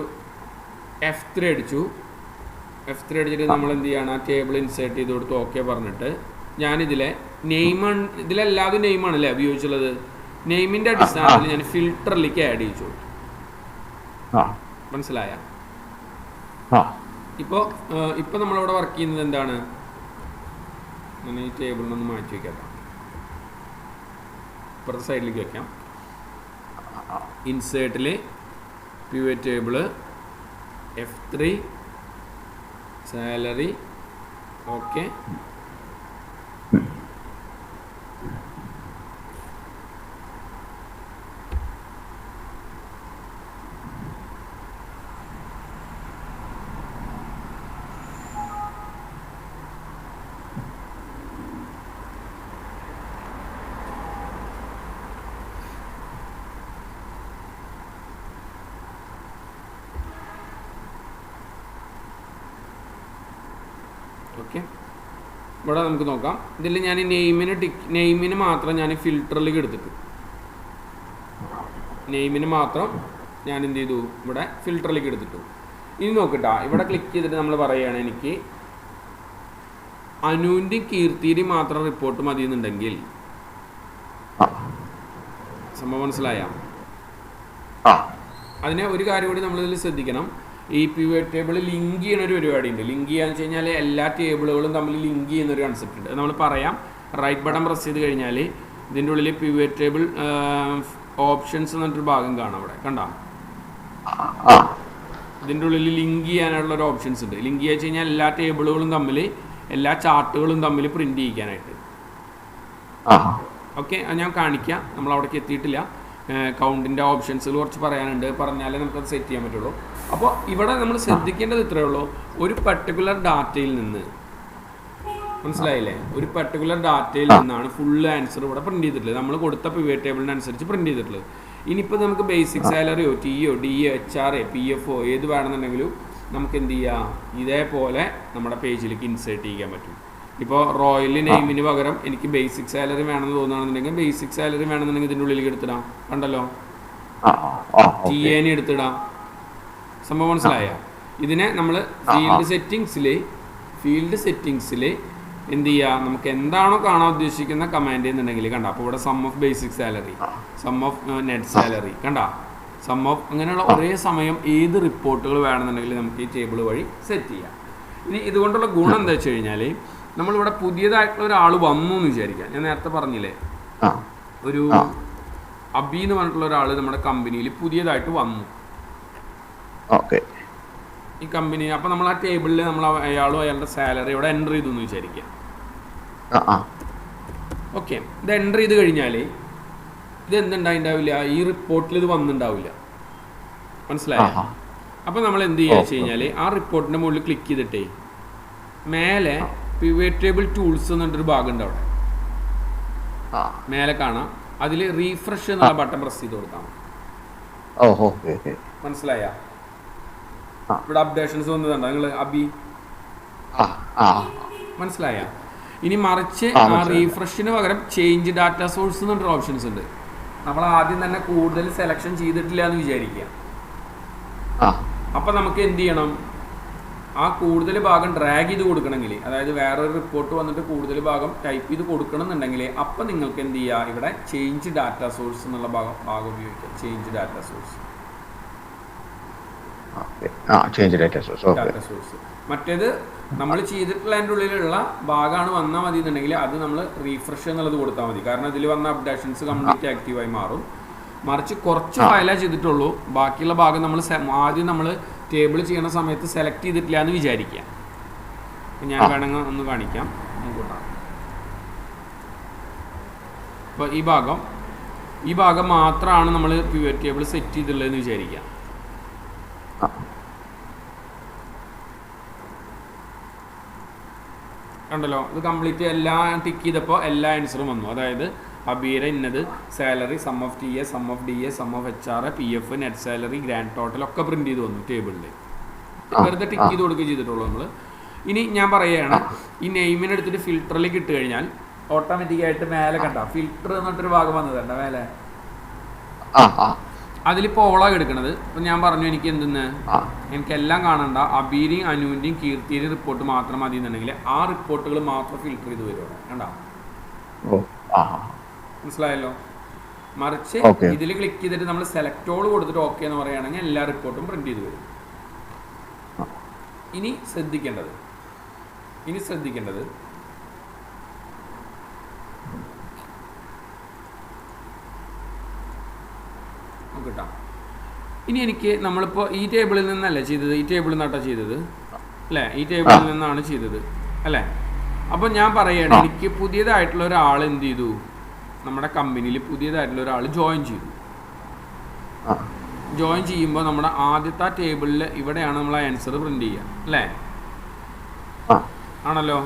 F3 അടിച്ചു. F3 അടിച്ചിട്ട് നമ്മൾ എന്ത് ചെയ്യാണ്, ആ ടേബിൾ ഇൻസേർട്ട് ചെയ്ത് കൊടുത്ത് ഓക്കെ പറഞ്ഞിട്ട് ഞാനിതിലെ നെയിമാണ്, ഇതിലെല്ലാതും നെയിമാണല്ലേ ഉപയോഗിച്ചുള്ളത്. നെയിമിൻ്റെ അടിസ്ഥാനത്തിൽ ഞാൻ ഫിൽട്ടറിലേക്ക് ആഡ് ചെയ്തു. മനസ്സിലായ. ഇപ്പോൾ നമ്മളിവിടെ വർക്ക് ചെയ്യുന്നത് എന്താണ്, ഞാൻ ഈ ടേബിളിനൊന്ന് മാറ്റി വയ്ക്കാം, ഇപ്പുറത്തെ സൈഡിലേക്ക് വയ്ക്കാം. ഇൻസേർട്ടിൽ pivot table F3 salary okay. Okay, ഇവിടെ നമുക്ക് നോക്കാം. ഇതിൽ ഞാൻ നെയിമിന് മാത്രം ഞാൻ ഫിൽട്ടറിലേക്ക് എടുത്തിട്ടു. നെയിമിന് മാത്രം ഞാൻ എന്ത് ചെയ്തു, ഇവിടെ ഫിൽട്ടറിലേക്ക് എടുത്തിട്ടു. ഇനി നോക്കട്ടാ, ഇവിടെ ക്ലിക്ക് ചെയ്തിട്ട് നമ്മൾ പറയുകയാണ് എനിക്ക് അനുവിൻ്റെ കീർത്തിയുടെ മാത്രം റിപ്പോർട്ട് മതി എന്നുണ്ടെങ്കിൽ സംഭവം മനസ്സിലായ. അതിനെ ഒരു കാര്യം കൂടി നമ്മളിതിൽ ശ്രദ്ധിക്കണം. ഈ പിവറ്റ് ടേബിൾ ലിങ്ക് ചെയ്യുന്ന ഒരു പരിപാടി ഉണ്ട്. ലിങ്ക് ചെയ്യാന്ന് വെച്ച് കഴിഞ്ഞാൽ എല്ലാ ടേബിളുകളും തമ്മിൽ ലിങ്ക് ചെയ്യുന്ന ഒരു കൺസെപ്റ്റ് ഉണ്ട്. നമ്മൾ പറയാം, റൈറ്റ് ബട്ടൺ പ്രസ് ചെയ്ത് കഴിഞ്ഞാൽ ഇതിൻ്റെ ഉള്ളിൽ പിവറ്റ് ടേബിൾ ഓപ്ഷൻസ് എന്നൊരു ഭാഗം കാണാം. അവിടെ കണ്ടാ, ഇതിൻ്റെ ഉള്ളിൽ ലിങ്ക് ചെയ്യാനുള്ള ഒരു ഓപ്ഷൻസ് ഉണ്ട്. ലിങ്ക് ചെയ്യാന്ന് വെച്ച് കഴിഞ്ഞാൽ എല്ലാ ടേബിളുകളും തമ്മിൽ, എല്ലാ ചാർട്ടുകളും തമ്മിൽ പ്രിന്റ് ചെയ്യിക്കാനായിട്ട്. ഓക്കെ, അത് ഞാൻ കാണിക്കാം. നമ്മൾ അവിടേക്ക് എത്തിയിട്ടില്ല. കൗണ്ടിൻ്റെ ഓപ്ഷൻസുകൾ കുറച്ച് പറയാനുണ്ട്, പറഞ്ഞാലേ നമുക്കത് സെറ്റ് ചെയ്യാൻ പറ്റുള്ളൂ. അപ്പോൾ ഇവിടെ നമ്മൾ ശ്രദ്ധിക്കേണ്ടത് ഇത്രയേ ഉള്ളൂ, ഒരു പർട്ടിക്കുലർ ഡാറ്റയിൽ നിന്ന് മനസ്സിലായില്ലേ? ഒരു പെർട്ടിക്കുലർ ഡാറ്റയിൽ നിന്നാണ് ഫുൾ ആൻസർ ഇവിടെ പ്രിന്റ് ചെയ്തിട്ടുള്ളത്, നമ്മൾ കൊടുത്ത പിവറ്റ് ടേബിളിനനുസരിച്ച് പ്രിന്റ് ചെയ്തിട്ടുള്ളത്. ഇനിയിപ്പോൾ നമുക്ക് ബേസിക് സാലറിയോ ടിഒ ഡിഎ HRA PFO ഏത് വേണമെന്നുണ്ടെങ്കിലും നമുക്ക് എന്ത് ചെയ്യാം, ഇതേപോലെ നമ്മുടെ പേജിലേക്ക് ഇൻസേർട്ട് ചെയ്യാൻ പറ്റും. ഇപ്പോൾ റോയൽ നെയിമിന് പകരം എനിക്ക് ബേസിക് സാലറി വേണമെന്ന് തോന്നുകയാണെന്നുണ്ടെങ്കിൽ ബേസിക് സാലറി വേണമെന്നുണ്ടെങ്കിൽ ഇതിൻ്റെ ഉള്ളിലേക്ക് എടുത്തിടാം. കണ്ടല്ലോ, TA എടുത്തിടാം. സംഭവം മനസ്സിലായ? ഇതിനെ നമ്മൾ ഫീൽഡ് സെറ്റിങ്സിൽ എന്ത് ചെയ്യുക, നമുക്ക് എന്താണോ കാണാൻ ഉദ്ദേശിക്കുന്ന കമാൻഡ് എന്നുണ്ടെങ്കിൽ കണ്ട, അപ്പോൾ ഇവിടെ sum of basic salary, sum of net salary, കണ്ട സം ഓഫ്, അങ്ങനെയുള്ള ഒരേ സമയം ഏത് റിപ്പോർട്ടുകൾ വേണമെന്നുണ്ടെങ്കിൽ നമുക്ക് ഈ ടേബിൾ വഴി സെറ്റ് ചെയ്യാം. ഇനി ഇതുകൊണ്ടുള്ള ഗുണം എന്താ വെച്ച് കഴിഞ്ഞാൽ, നമ്മളിവിടെ പുതിയതായിട്ടുള്ള ഒരാൾ വന്നു എന്ന് വിചാരിക്കാം. ഞാൻ നേരത്തെ പറഞ്ഞില്ലേ, ഒരു അബി എന്ന് പറഞ്ഞിട്ടുള്ള ഒരാൾ നമ്മുടെ കമ്പനിയിൽ പുതിയതായിട്ട് വന്നു ഈ കമ്പനി. അപ്പം നമ്മൾ ആ ടേബിളിൽ നമ്മൾ അയാളും അയാളുടെ സാലറി ഇവിടെ എൻ്റർ ചെയ്തു എന്ന് വിചാരിക്കാം. ഓക്കെ, ഇത് എൻ്റർ ചെയ്ത് കഴിഞ്ഞാൽ ഇത് എന്തുണ്ടായിണ്ടാവില്ല, ഈ റിപ്പോർട്ടിൽ ഇത് വന്നിട്ടുണ്ടാവില്ല. മനസ്സിലായോ? അപ്പം നമ്മൾ എന്ത് ചെയ്യുക വെച്ച് കഴിഞ്ഞാൽ ആ റിപ്പോർട്ടിൻ്റെ മുകളിൽ ക്ലിക്ക് ചെയ്തിട്ടേ മേലെ പിവറ്റ് ടേബിൾ ടൂൾസ് എന്നിട്ടൊരു ഭാഗം ഉണ്ട് അവിടെ മേലെ കാണാം. അതിൽ റീഫ്രഷ് എന്നുള്ള ബട്ടൺ പ്രസ് ചെയ്ത് കൊടുക്കാം. മനസ്സിലായ? ഇവിടെ അപ്ഡേഷൻസ് വന്നതുണ്ടോ നിങ്ങൾ അബി? മനസ്സിലായ? ഇനി മറിച്ച് ആ റീഫ്രഷിന് പകരം ചേഞ്ച് ഡാറ്റ സോഴ്സ് എന്നൊരു ഓപ്ഷൻസ് ഉണ്ട്. നമ്മൾ ആദ്യം തന്നെ കൂടുതൽ സെലക്ഷൻ ചെയ്തിട്ടില്ല എന്ന് വിചാരിക്കുക. അപ്പൊ നമുക്ക് എന്ത് ചെയ്യണം, ആ കൂടുതൽ ഭാഗം ഡ്രാഗ് ചെയ്ത് കൊടുക്കണമെങ്കിൽ, അതായത് വേറൊരു റിപ്പോർട്ട് വന്നിട്ട് കൂടുതൽ ഭാഗം ടൈപ്പ് ചെയ്ത് കൊടുക്കണം എന്നുണ്ടെങ്കിൽ അപ്പം നിങ്ങൾക്ക് എന്ത് ചെയ്യുക, ഇവിടെ ചേഞ്ച് ഡാറ്റ സോഴ്സ് എന്നുള്ള ഭാഗം ഉപയോഗിക്കുക. Change data source. മറ്റേത് നമ്മൾ ചെയ്തിട്ടുള്ള അതിൻ്റെ ഉള്ളിലുള്ള ഭാഗമാണ് വന്നാൽ മതി എന്നുണ്ടെങ്കിൽ അത് നമ്മൾ റീഫ്രഷ് എന്നുള്ളത് കൊടുത്താൽ മതി. കാരണം ഇതിൽ വന്ന അപ്ഡേഷൻസ് കംപ്ലീറ്റ് ആക്റ്റീവായി മാറും. മറിച്ച് കുറച്ച് ഫയലേ ചെയ്തിട്ടുള്ളൂ, ബാക്കിയുള്ള ഭാഗം നമ്മൾ ആദ്യം നമ്മൾ ടേബിൾ ചെയ്യുന്ന സമയത്ത് സെലക്ട് ചെയ്തിട്ടില്ല എന്ന് വിചാരിക്കാം. ഞാൻ വേണമെങ്കിൽ ഒന്ന് കാണിക്കാം. അപ്പോൾ ഈ ഭാഗം മാത്രമാണ് നമ്മൾ പിവറ്റ് ടേബിൾ സെറ്റ് ചെയ്തിട്ടുള്ളതെന്ന് വിചാരിക്കാം. കണ്ടല്ലോ, ഇത് കംപ്ലീറ്റ് എല്ലാം ടിക്ക് ചെയ്തപ്പോൾ എല്ലാ ആൻസറും വന്നു. അതായത് അബീര ഇന്നത്, salary, sum of TA, sum of DA, sum of HR, PF, net salary, grand total ഒക്കെ പ്രിന്റ് ചെയ്ത് വന്നു ടേബിളിൽ. വെറുതെ ടിക്ക് ചെയ്ത് കൊടുക്കുകയും ചെയ്തിട്ടുള്ളൂ നമ്മൾ. ഇനി ഞാൻ പറയുകയാണ്, ഈ നെയിമിനെ എടുത്തിട്ട് ഫിൽറ്ററിലേക്ക് ഇട്ട് കഴിഞ്ഞാൽ ഓട്ടോമാറ്റിക്കായിട്ട് മേലെ കണ്ട ഫിൽറ്റർ എന്നിട്ടൊരു ഭാഗം വന്നതണ്ട മേലെ. അതിലിപ്പോൾ ഓളാണ് എടുക്കണത്. അപ്പം ഞാൻ പറഞ്ഞു എനിക്ക് എന്തെന്ന്, എനിക്കെല്ലാം കാണണ്ട, അബീരിയും അനുവിൻ്റെയും കീർത്തിയുടെയും റിപ്പോർട്ട് മാത്രം മതി എന്നുണ്ടെങ്കിൽ ആ റിപ്പോർട്ടുകൾ മാത്രം ഫിൽറ്റർ ചെയ്ത് വരുവാണ്. കണ്ടോ? മനസ്സിലായല്ലോ? മറിച്ച് ഇതിൽ ക്ലിക്ക് ചെയ്തിട്ട് നമ്മൾ സെലക്ട് ഓൾ കൊടുത്തിട്ട് ഓക്കെ എന്ന് പറയുകയാണെങ്കിൽ എല്ലാ റിപ്പോർട്ടും പ്രിന്റ് ചെയ്ത് വരും. ഇനി ശ്രദ്ധിക്കേണ്ടത് കിട്ടാം. ഇനി എനിക്ക് നമ്മളിപ്പോൾ ഈ ടേബിളിൽ നിന്നല്ല ചെയ്തത്, ഈ ടേബിളിൽ നിന്നാട്ടോ ചെയ്തത് അല്ലേ? ഈ ടേബിളിൽ നിന്നാണ് ചെയ്തത് അല്ലേ? അപ്പോൾ ഞാൻ പറയുകയാണ്, എനിക്ക് പുതിയതായിട്ടുള്ള ഒരാൾ എന്ത് ചെയ്തു, നമ്മുടെ കമ്പനിയിൽ പുതിയതായിട്ടുള്ള ഒരാൾ ജോയിൻ ചെയ്തു. ജോയിൻ ചെയ്യുമ്പോൾ നമ്മുടെ ആദ്യത്തെ ടേബിളിൽ ഇവിടെയാണ് നമ്മൾ ആൻസർ പ്രിന്റ് ചെയ്യുക അല്ലേ? ആണല്ലോ.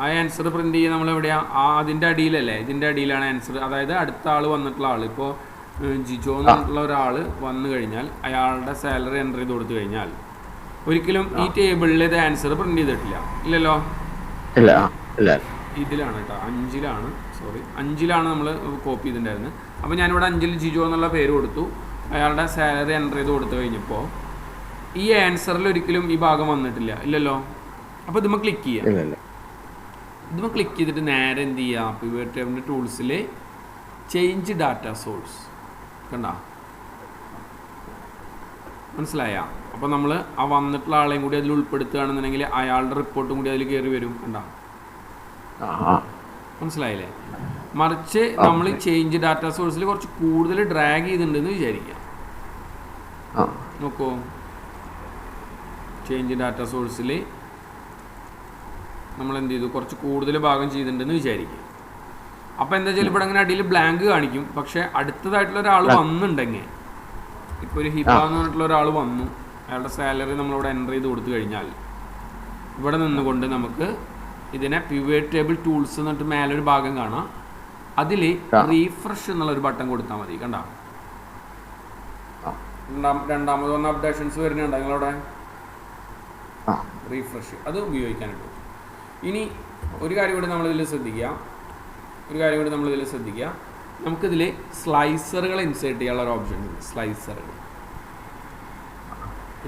ആ ആൻസർ പ്രിന്റ് ചെയ്യുക നമ്മൾ എവിടെയാ? അതിൻ്റെ അടിയിലല്ലേ? ഇതിൻ്റെ അടിയിലാണ് ആൻസർ. അതായത് അടുത്ത ആൾ വന്നിട്ടുള്ള ആൾ, ഇപ്പോൾ ജിജോ എന്നുള്ള ഒരാൾ വന്നു കഴിഞ്ഞാൽ അയാളുടെ സാലറി എൻ്റർ ചെയ്ത് കൊടുത്തു കഴിഞ്ഞാൽ ഒരിക്കലും ഈ ടേബിളിൽ ഇത് ആൻസർ പ്രിന്റ് ചെയ്തിട്ടില്ല. ഇല്ലല്ലോ? ഇതിലാണ് കേട്ടോ, 5-ലാണ് നമ്മൾ കോപ്പി ചെയ്തിട്ടുണ്ടായിരുന്നത്. അപ്പോൾ ഞാനിവിടെ 5-ൽ ജിജോ എന്നുള്ള പേര് കൊടുത്തു, അയാളുടെ സാലറി എൻ്റർ ചെയ്ത് കൊടുത്തു കഴിഞ്ഞപ്പോൾ ഈ ആൻസറിൽ ഒരിക്കലും ഈ ഭാഗം വന്നിട്ടില്ല. ഇല്ലല്ലോ? അപ്പോൾ ഇതുമ്മ ക്ലിക്ക് ചെയ്യാം. ഇതുമ്മ ക്ലിക്ക് ചെയ്തിട്ട് നേരെ എന്ത് ചെയ്യാം, പിവറ്റ് ടേബിളിൻ്റെ ടൂൾസിൽ ചേഞ്ച് ഡാറ്റ സോഴ്സ് കണ്ട, മനസ്സിലായ? അപ്പോൾ നമ്മൾ ആ വന്നിട്ടുള്ള ആളെയും കൂടി അതിൽ ഉൾപ്പെടുത്തുകയാണെന്നുണ്ടെങ്കിൽ അയാളുടെ റിപ്പോർട്ടും കൂടി അതിൽ കയറി വരും. കണ്ട? മനസ്സിലായില്ലേ? മറിച്ച് നമ്മൾ ചേഞ്ച് ഡാറ്റ സോഴ്സിൽ കുറച്ച് കൂടുതൽ ഡ്രാഗ് ചെയ്തിട്ടുണ്ടെന്ന് വിചാരിക്കാം. നോക്കൂ, ചേഞ്ച് ഡാറ്റ സോഴ്സിൽ നമ്മൾ എന്ത് ചെയ്തു, കുറച്ച് കൂടുതൽ ഭാഗം ചെയ്തിട്ടുണ്ടെന്ന് വിചാരിക്കും. അപ്പോൾ എന്താ വെച്ചാൽ ഇവിടെ അങ്ങനെ അടിയിൽ ബ്ലാങ്ക് കാണിക്കും. പക്ഷെ അടുത്തതായിട്ടുള്ള ഒരാൾ വന്നിട്ടുണ്ടെങ്കിൽ, ഇപ്പോൾ ഒരു ഹിബ എന്ന് പറഞ്ഞിട്ടുള്ള ഒരാൾ വന്നു, അയാളുടെ സാലറി നമ്മളിവിടെ എൻ്റർ ചെയ്ത് കൊടുത്തു കഴിഞ്ഞാൽ ഇവിടെ നിന്നുകൊണ്ട് നമുക്ക് ഇതിനെ പിവറ്റ് ടേബിൾ ടൂൾസ് എന്നിട്ട് മേലൊരു ഭാഗം കാണാം. അതിൽ റീഫ്രഷ് എന്നുള്ളൊരു ബട്ടൺ കൊടുത്താൽ മതി. കണ്ട രണ്ടാമത് വന്ന അപ്ഡേഷൻസ് വരുന്നുണ്ട് നിങ്ങളവിടെ റീഫ്രഷ്, അത് ഉപയോഗിക്കാനായിട്ട്. ഇനി ഒരു കാര്യം കൂടി നമ്മളിതിൽ ശ്രദ്ധിക്കുക, നമുക്കിതിൽ സ്ലൈസറുകൾ ഇൻസേർട്ട് ചെയ്യാനുള്ള ഒരു ഓപ്ഷൻ ഉണ്ട്. സ്ലൈസറുകൾ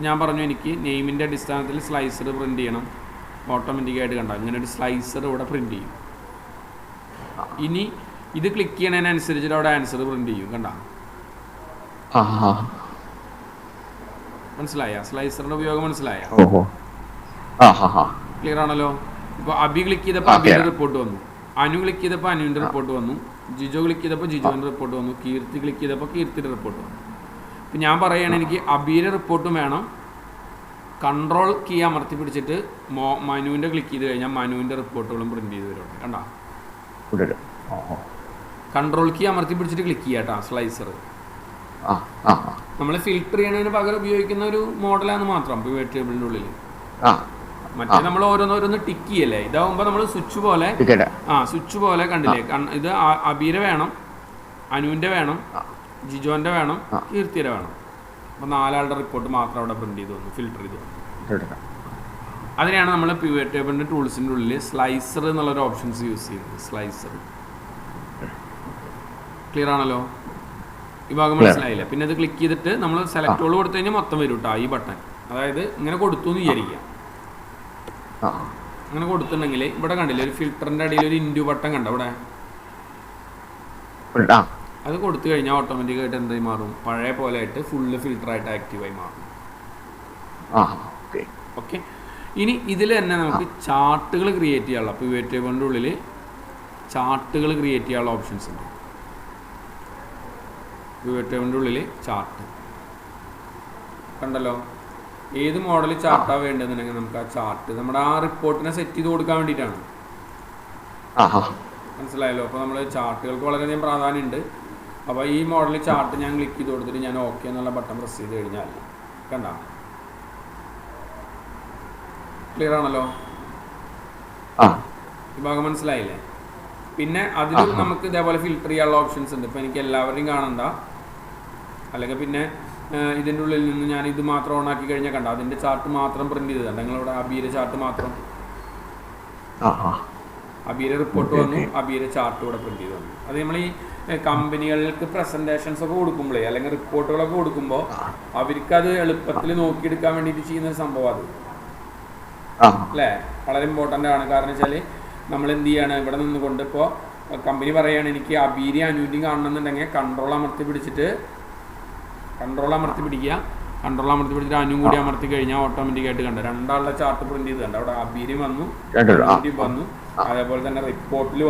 ഞാൻ പറഞ്ഞു എനിക്ക് നെയിമിൻ്റെ അടിസ്ഥാനത്തിൽ സ്ലൈസർ പ്രിൻ്റ് ചെയ്യണം. ഓട്ടോമാറ്റിക്കായിട്ട് കണ്ട ഇങ്ങനെ ഒരു സ്ലൈസർ ഇവിടെ പ്രിൻ്റ് ചെയ്യും. ഇനി ഇത് ക്ലിക്ക് ചെയ്യണതിനനുസരിച്ചിട്ട് അവിടെ ആൻസർ പ്രിൻ്റ് ചെയ്യും. കണ്ട മനസ്സിലായ? സ്ലൈസറിൻ്റെ ഉപയോഗം മനസ്സിലായ? ക്ലിയർ ആണല്ലോ. ഇപ്പോൾ അബി ക്ലിക്ക് ചെയ്തപ്പോൾ അബിയുടെ റിപ്പോർട്ട് വന്നു, അനു ക്ലിക്ക് ചെയ്തപ്പോൾ അനുവിൻ്റെ റിപ്പോർട്ട് വന്നു, ജിജോ ക്ലിക്ക് ചെയ്തപ്പോൾ ജിജോൻ്റെ റിപ്പോർട്ട് വന്നു, കീർത്തി ക്ലിക്ക് ചെയ്തപ്പോൾ കീർത്തിയുടെ റിപ്പോർട്ട് വന്നു. ഇപ്പം ഞാൻ പറയുകയാണെങ്കിൽ എനിക്ക് അബിയുടെ റിപ്പോർട്ടും വേണം. കൺട്രോൾ കീ അമർത്തി പിടിച്ചിട്ട് മനുവിൻ്റെ ക്ലിക്ക് ചെയ്ത് കഴിഞ്ഞാൽ മനുവിൻ്റെ റിപ്പോർട്ടുകളും പ്രിൻ്റ് ചെയ്ത് വരുന്നുണ്ട്. കണ്ട കൺട്രോൾ കീ അമർത്തി പിടിച്ചിട്ട് ക്ലിക്ക് ചെയ്യാം കേട്ടോ. സ്ലൈസർ നമ്മൾ ഫിൽട്ടർ ചെയ്യണതിന് പകരം ഉപയോഗിക്കുന്ന ഒരു മോഡലാണ് മാത്രം പിവറ്റ് ടേബിളിൻ്റെ ഉള്ളിൽ. മറ്റേ നമ്മൾ ഓരോന്നോരോന്ന് ടിക്ക് ചെയ്യല്ലേ. ഇതാവുമ്പോൾ നമ്മൾ സ്വിച്ച് പോലെ കണ്ടില്ലേ. ഇത് അബീരെ വേണം, അനുവിൻ്റെ വേണം, ജിജോൻ്റെ വേണം, കീർത്തിയുടെ വേണം. അപ്പോൾ 4 ആളുടെ റിപ്പോർട്ട് മാത്രം അവിടെ പ്രിന്റ് ചെയ്ത് വന്നു, ഫിൽട്ടർ ചെയ്ത് വന്നു. അതിനെയാണ് നമ്മൾ പിവറ്റ് ടേബിളിൻ്റെ ടൂൾസിൻ്റെ ഉള്ളിൽ സ്ലൈസർ എന്നുള്ളൊരു ഓപ്ഷൻസ് യൂസ് ചെയ്യുന്നത്. സ്ലൈസർ ക്ലിയർ ആണല്ലോ. ഈ ഭാഗം മനസ്സിലായില്ല. പിന്നെ അത് ക്ലിക്ക് ചെയ്തിട്ട് നമ്മൾ സെലക്ട് ഓൾ കൊടുത്തു കഴിഞ്ഞാൽ മൊത്തം വരും കേട്ടോ ഈ ബട്ടൺ. അതായത് ഇങ്ങനെ കൊടുത്തു എന്ന് വിചാരിക്കുക. അങ്ങനെ കൊടുത്തിട്ടുണ്ടെങ്കിൽ ഇവിടെ കണ്ടില്ലേ ഒരു ഫിൽറ്ററിൻ്റെ അടിയിൽ ഒരു ഇൻഡു ബട്ടൺ കണ്ട ഇവിടെ. അത് കൊടുത്തു കഴിഞ്ഞാൽ ഓട്ടോമാറ്റിക്കായിട്ട് എന്തായി മാറും? പഴയ പോലെ ആയിട്ട് ഫുള്ള് ഫിൽറ്ററായിട്ട് ആക്റ്റീവായി മാറും. ഓക്കെ. ഇനി ഇതിൽ തന്നെ നമുക്ക് ചാർട്ടുകൾ ക്രിയേറ്റ് ചെയ്യാനുള്ള പിവറ്റ് ടേബിളിൻ്റെ ഉള്ളിൽ ചാർട്ടുകൾ ക്രിയേറ്റ് ചെയ്യാനുള്ള ഓപ്ഷൻസ് ഉണ്ട്. പിവറ്റ് ടേബിളിൻ്റെ ഉള്ളിൽ ചാർട്ട് കണ്ടല്ലോ. ഏത് മോഡൽ ചാർട്ടാണ് വേണ്ടതെന്നുണ്ടെങ്കിൽ നമുക്ക് ആ ചാർട്ട് നമ്മുടെ ആ റിപ്പോർട്ടിനെ സെറ്റ് ചെയ്ത് കൊടുക്കാൻ വേണ്ടിയിട്ടാണ്. മനസ്സിലായല്ലോ. അപ്പോൾ നമ്മൾ ചാർട്ടുകൾക്ക് വളരെയധികം പ്രാധാന്യമുണ്ട്. അപ്പോൾ ഈ മോഡൽ ചാർട്ട് ഞാൻ ക്ലിക്ക് ചെയ്ത് കൊടുത്തിട്ട് ഞാൻ ഓക്കെ എന്നുള്ള ബട്ടൺ പ്രസ് ചെയ്ത് കഴിഞ്ഞാൽ കണ്ട ക്ലിയർ ആണല്ലോ. ഈ ഭാഗം മനസ്സിലായില്ലേ? പിന്നെ അതിൽ നമുക്ക് ഇതേപോലെ ഫിൽട്ടർ ചെയ്യാനുള്ള ഓപ്ഷൻസ് ഉണ്ട്. ഇപ്പോൾ എനിക്ക് എല്ലാവരെയും കാണണ്ട, അല്ലെങ്കിൽ പിന്നെ ഇതിൻ്റെ ഉള്ളിൽ നിന്ന് ഞാൻ ഇത് മാത്രം ഓൺ ആക്കി കഴിഞ്ഞാൽ കണ്ട അതിൻ്റെ ചാർട്ട് മാത്രം പ്രിന്റ് ചെയ്തതാണ്. നിങ്ങളിവിടെ അബീരെ ചാർട്ട് മാത്രം, അബീരെ റിപ്പോർട്ട് വന്നു, അബീരെ ചാർട്ട് ഇവിടെ പ്രിന്റ് ചെയ്ത് വന്നു. അത് നമ്മൾ ഈ കമ്പനികൾക്ക് പ്രസൻറ്റേഷൻസ് ഒക്കെ കൊടുക്കുമ്പോഴേ അല്ലെങ്കിൽ റിപ്പോർട്ടുകളൊക്കെ കൊടുക്കുമ്പോൾ അവർക്കത് എളുപ്പത്തിൽ നോക്കിയെടുക്കാൻ വേണ്ടിയിട്ട് ചെയ്യുന്ന ഒരു സംഭവം അത് അല്ലേ. വളരെ ഇമ്പോർട്ടൻ്റ് ആണ്. കാരണം വെച്ചാൽ നമ്മൾ എന്ത് ചെയ്യാണ്, ഇവിടെ നിന്നുകൊണ്ട് ഇപ്പോൾ കമ്പനി പറയുകയാണ് എനിക്ക് അബീരി അനുവിൻ്റെയും കാണണമെന്നുണ്ടെങ്കിൽ കൺട്രോൾ അമർത്തി പിടിക്കുക. കൺട്രോൾ അമർത്തി പിടിച്ചിട്ട് അനുവും കൂടി അമർത്തി കഴിഞ്ഞാൽ ഓട്ടോമാറ്റിക്കായിട്ട് കണ്ട രണ്ടാളുടെ ചാർട്ട് പ്രിന്റ് ചെയ്ത് കണ്ട അവിടെ അബീരിയും വന്നു, വന്നു, അതേപോലെ തന്നെ റിപ്പോർട്ടിൽ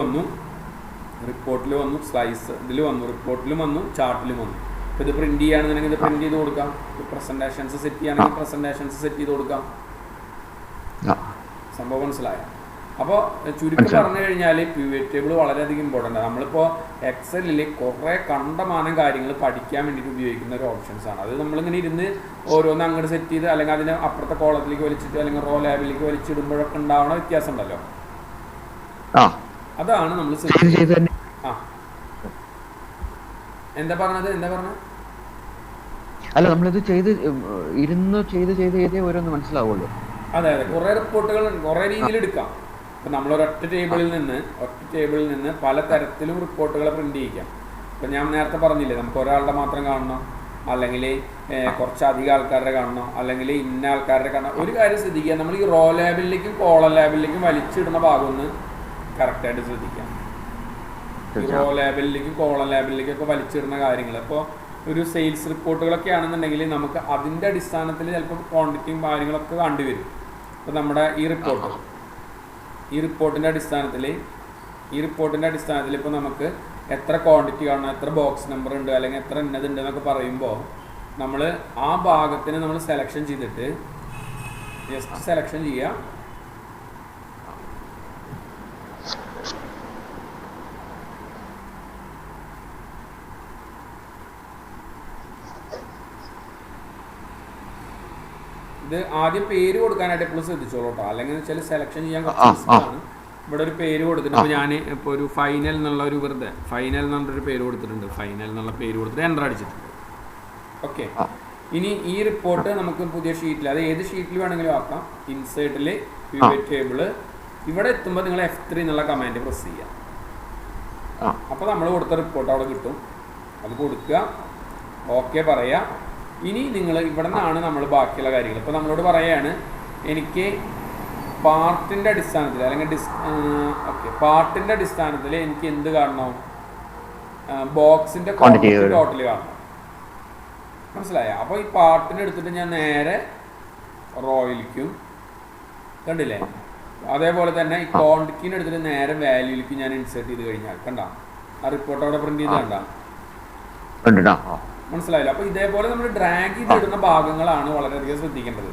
വന്നു, സ്ലൈസ് ഇതിൽ വന്നു, റിപ്പോർട്ടിലും വന്നു, ചാർട്ടിലും വന്നു. അപ്പോൾ ഇത് പ്രിന്റ് ചെയ്യുകയാണെന്നുണ്ടെങ്കിൽ ഇത് പ്രിന്റ് ചെയ്ത് കൊടുക്കാം. പ്രസന്റേഷൻസ് സെറ്റ് ചെയ്യുകയാണെങ്കിൽ പ്രസന്റേഷൻസ് സെറ്റ് ചെയ്ത് കൊടുക്കാം. സംഭവം മനസ്സിലായ? അപ്പോൾ ചുരുക്കി പറഞ്ഞു കഴിഞ്ഞാൽ പിവറ്റ് ടേബിൾ വളരെയധികം ഇമ്പോർട്ടൻ്റ് ആണ്. നമ്മളിപ്പോൾ എക്സലിൽ കുറേ കണ്ടമാനം കാര്യങ്ങൾ പഠിക്കാൻ വേണ്ടിയിട്ട് ഉപയോഗിക്കുന്ന ഒരു ഓപ്ഷൻസ് ആണ്. അത് നമ്മളിങ്ങനെ ഇരുന്ന് ഓരോന്ന് അങ്ങോട്ട് സെറ്റ് ചെയ്ത് അല്ലെങ്കിൽ അതിനെ അപ്പുറത്തെ കോളത്തിലേക്ക് വലിച്ചിട്ട് അല്ലെങ്കിൽ റോ ലാബിലേക്ക് വലിച്ചിടുമ്പോഴൊക്കെ ഉണ്ടാവുന്ന വ്യത്യാസം ഉണ്ടല്ലോ. അതാണ് നമ്മൾ എന്താ പറഞ്ഞത് അല്ല നമ്മളിത് ചെയ്ത് ചെയ്ത് ഓരോന്ന് മനസ്സിലാവുള്ളൂ. അതെ കുറേ റിപ്പോർട്ടുകൾ കുറേ രീതിയിൽ എടുക്കാം. ഇപ്പം നമ്മളൊരൊറ്റ ടേബിളിൽ നിന്ന് പല തരത്തിലും റിപ്പോർട്ടുകളെ പ്രിന്റ് ചെയ്യിക്കാം. ഇപ്പം ഞാൻ നേരത്തെ പറഞ്ഞില്ലേ നമുക്ക് ഒരാളുടെ മാത്രം കാണണം, അല്ലെങ്കിൽ കുറച്ചധികം ആൾക്കാരുടെ കാണണം, അല്ലെങ്കിൽ ഇന്ന ആൾക്കാരുടെ കാണണം. ഒരു കാര്യം ശ്രദ്ധിക്കുക, നമ്മൾ ഈ റോ ലാബിലേക്കും കോളം ലാബിലേക്കും വലിച്ചിടുന്ന ഭാഗം ഒന്ന് കറക്റ്റായിട്ട് ശ്രദ്ധിക്കാം. ഈ റോ ലാബിലേക്കും കോളം ലാബിലേക്കും ഒക്കെ വലിച്ചിടുന്ന കാര്യങ്ങൾ ഇപ്പോൾ ഒരു സെയിൽസ് റിപ്പോർട്ടുകളൊക്കെ ആണെന്നുണ്ടെങ്കിൽ നമുക്ക് അതിൻ്റെ അടിസ്ഥാനത്തിൽ ചിലപ്പോൾ ക്വാണ്ടിറ്റിയും കാര്യങ്ങളൊക്കെ കണ്ടുവരും. ഇപ്പോൾ നമ്മുടെ ഈ റിപ്പോർട്ടിൻ്റെ അടിസ്ഥാനത്തിൽ ഇപ്പോൾ നമുക്ക് എത്ര ക്വാണ്ടിറ്റി കാണണം, എത്ര ബോക്സ് നമ്പർ ഉണ്ട്, അല്ലെങ്കിൽ എത്ര ഇന്നതുണ്ട് എന്നൊക്കെ പറയുമ്പോൾ നമ്മൾ ആ ഭാഗത്തിന് നമ്മൾ സെലക്ഷൻ ചെയ്തിട്ട് ജസ്റ്റ് സെലക്ഷൻ ചെയ്യുക. ഇത് ആദ്യം പേര് കൊടുക്കാനായിട്ട് എപ്പോഴും ശ്രദ്ധിച്ചോളൂ കേട്ടോ, അല്ലെങ്കിൽ വെച്ചാൽ സെലക്ഷൻ ചെയ്യാൻ കുറച്ച് റിസ്ക്കാണ്. ഇവിടെ ഒരു പേര് കൊടുത്തിട്ട് ഇപ്പോൾ ഞാൻ ഇപ്പോൾ ഒരു ഫൈനൽ എന്നുള്ള ഒരു വെറുതെ ഫൈനൽ എന്നുള്ളൊരു പേര് കൊടുത്തിട്ടുണ്ട്. ഫൈനൽ എന്നുള്ള പേര് കൊടുത്തിട്ട് എൻ്റർ അടിച്ചിട്ടുണ്ട്. ഓക്കെ, ഇനി ഈ റിപ്പോർട്ട് നമുക്ക് പുതിയ ഷീറ്റിൽ, അത് ഏത് ഷീറ്റിൽ വേണമെങ്കിലും ആക്കാം. ഇൻസേർട്ടിൽ പിവറ്റ് ടേബിൾ, ഇവിടെ എത്തുമ്പോൾ നിങ്ങൾ F3 എന്നുള്ള കമാൻഡ് പ്രസ് ചെയ്യുക. അപ്പോൾ നമ്മൾ കൊടുത്ത റിപ്പോർട്ട് അവിടെ കിട്ടും. അത് കൊടുക്കുക, ഓക്കെ പറയുക. ഇനി നിങ്ങൾ ഇവിടെ നിന്നാണ് നമ്മൾ ബാക്കിയുള്ള കാര്യങ്ങൾ. ഇപ്പോൾ നമ്മളോട് പറയുകയാണ് എനിക്ക് പാർട്ടിൻ്റെ അടിസ്ഥാനത്തിൽ അല്ലെങ്കിൽ പാർട്ടിൻ്റെ അടിസ്ഥാനത്തിൽ എനിക്ക് എന്ത് കാണണം, ബോക്സിൻ്റെ ടോട്ടൽ കാണണം. മനസ്സിലായ? അപ്പോൾ ഈ പാർട്ടിനെ എടുത്തിട്ട് ഞാൻ നേരെ റോയിലേക്കും, കണ്ടില്ലേ? അതേപോലെ തന്നെ ഈ ക്വാണ്ടിറ്റിനെ എടുത്തിട്ട് നേരെ വാല്യൂയിലേക്ക് ഞാൻ ഇൻസേർട്ട് ചെയ്ത് കഴിഞ്ഞാൽ കണ്ട ആ റിപ്പോർട്ട് അവിടെ പ്രിന്റ് ചെയ്ത് കണ്ട, മനസ്സിലായില്ല? അപ്പോൾ ഇതേപോലെ നമ്മൾ ഡ്രാഗ് ചെയ്തിടുന്ന ഭാഗങ്ങളാണ് വളരെയധികം ശ്രദ്ധിക്കേണ്ടത്.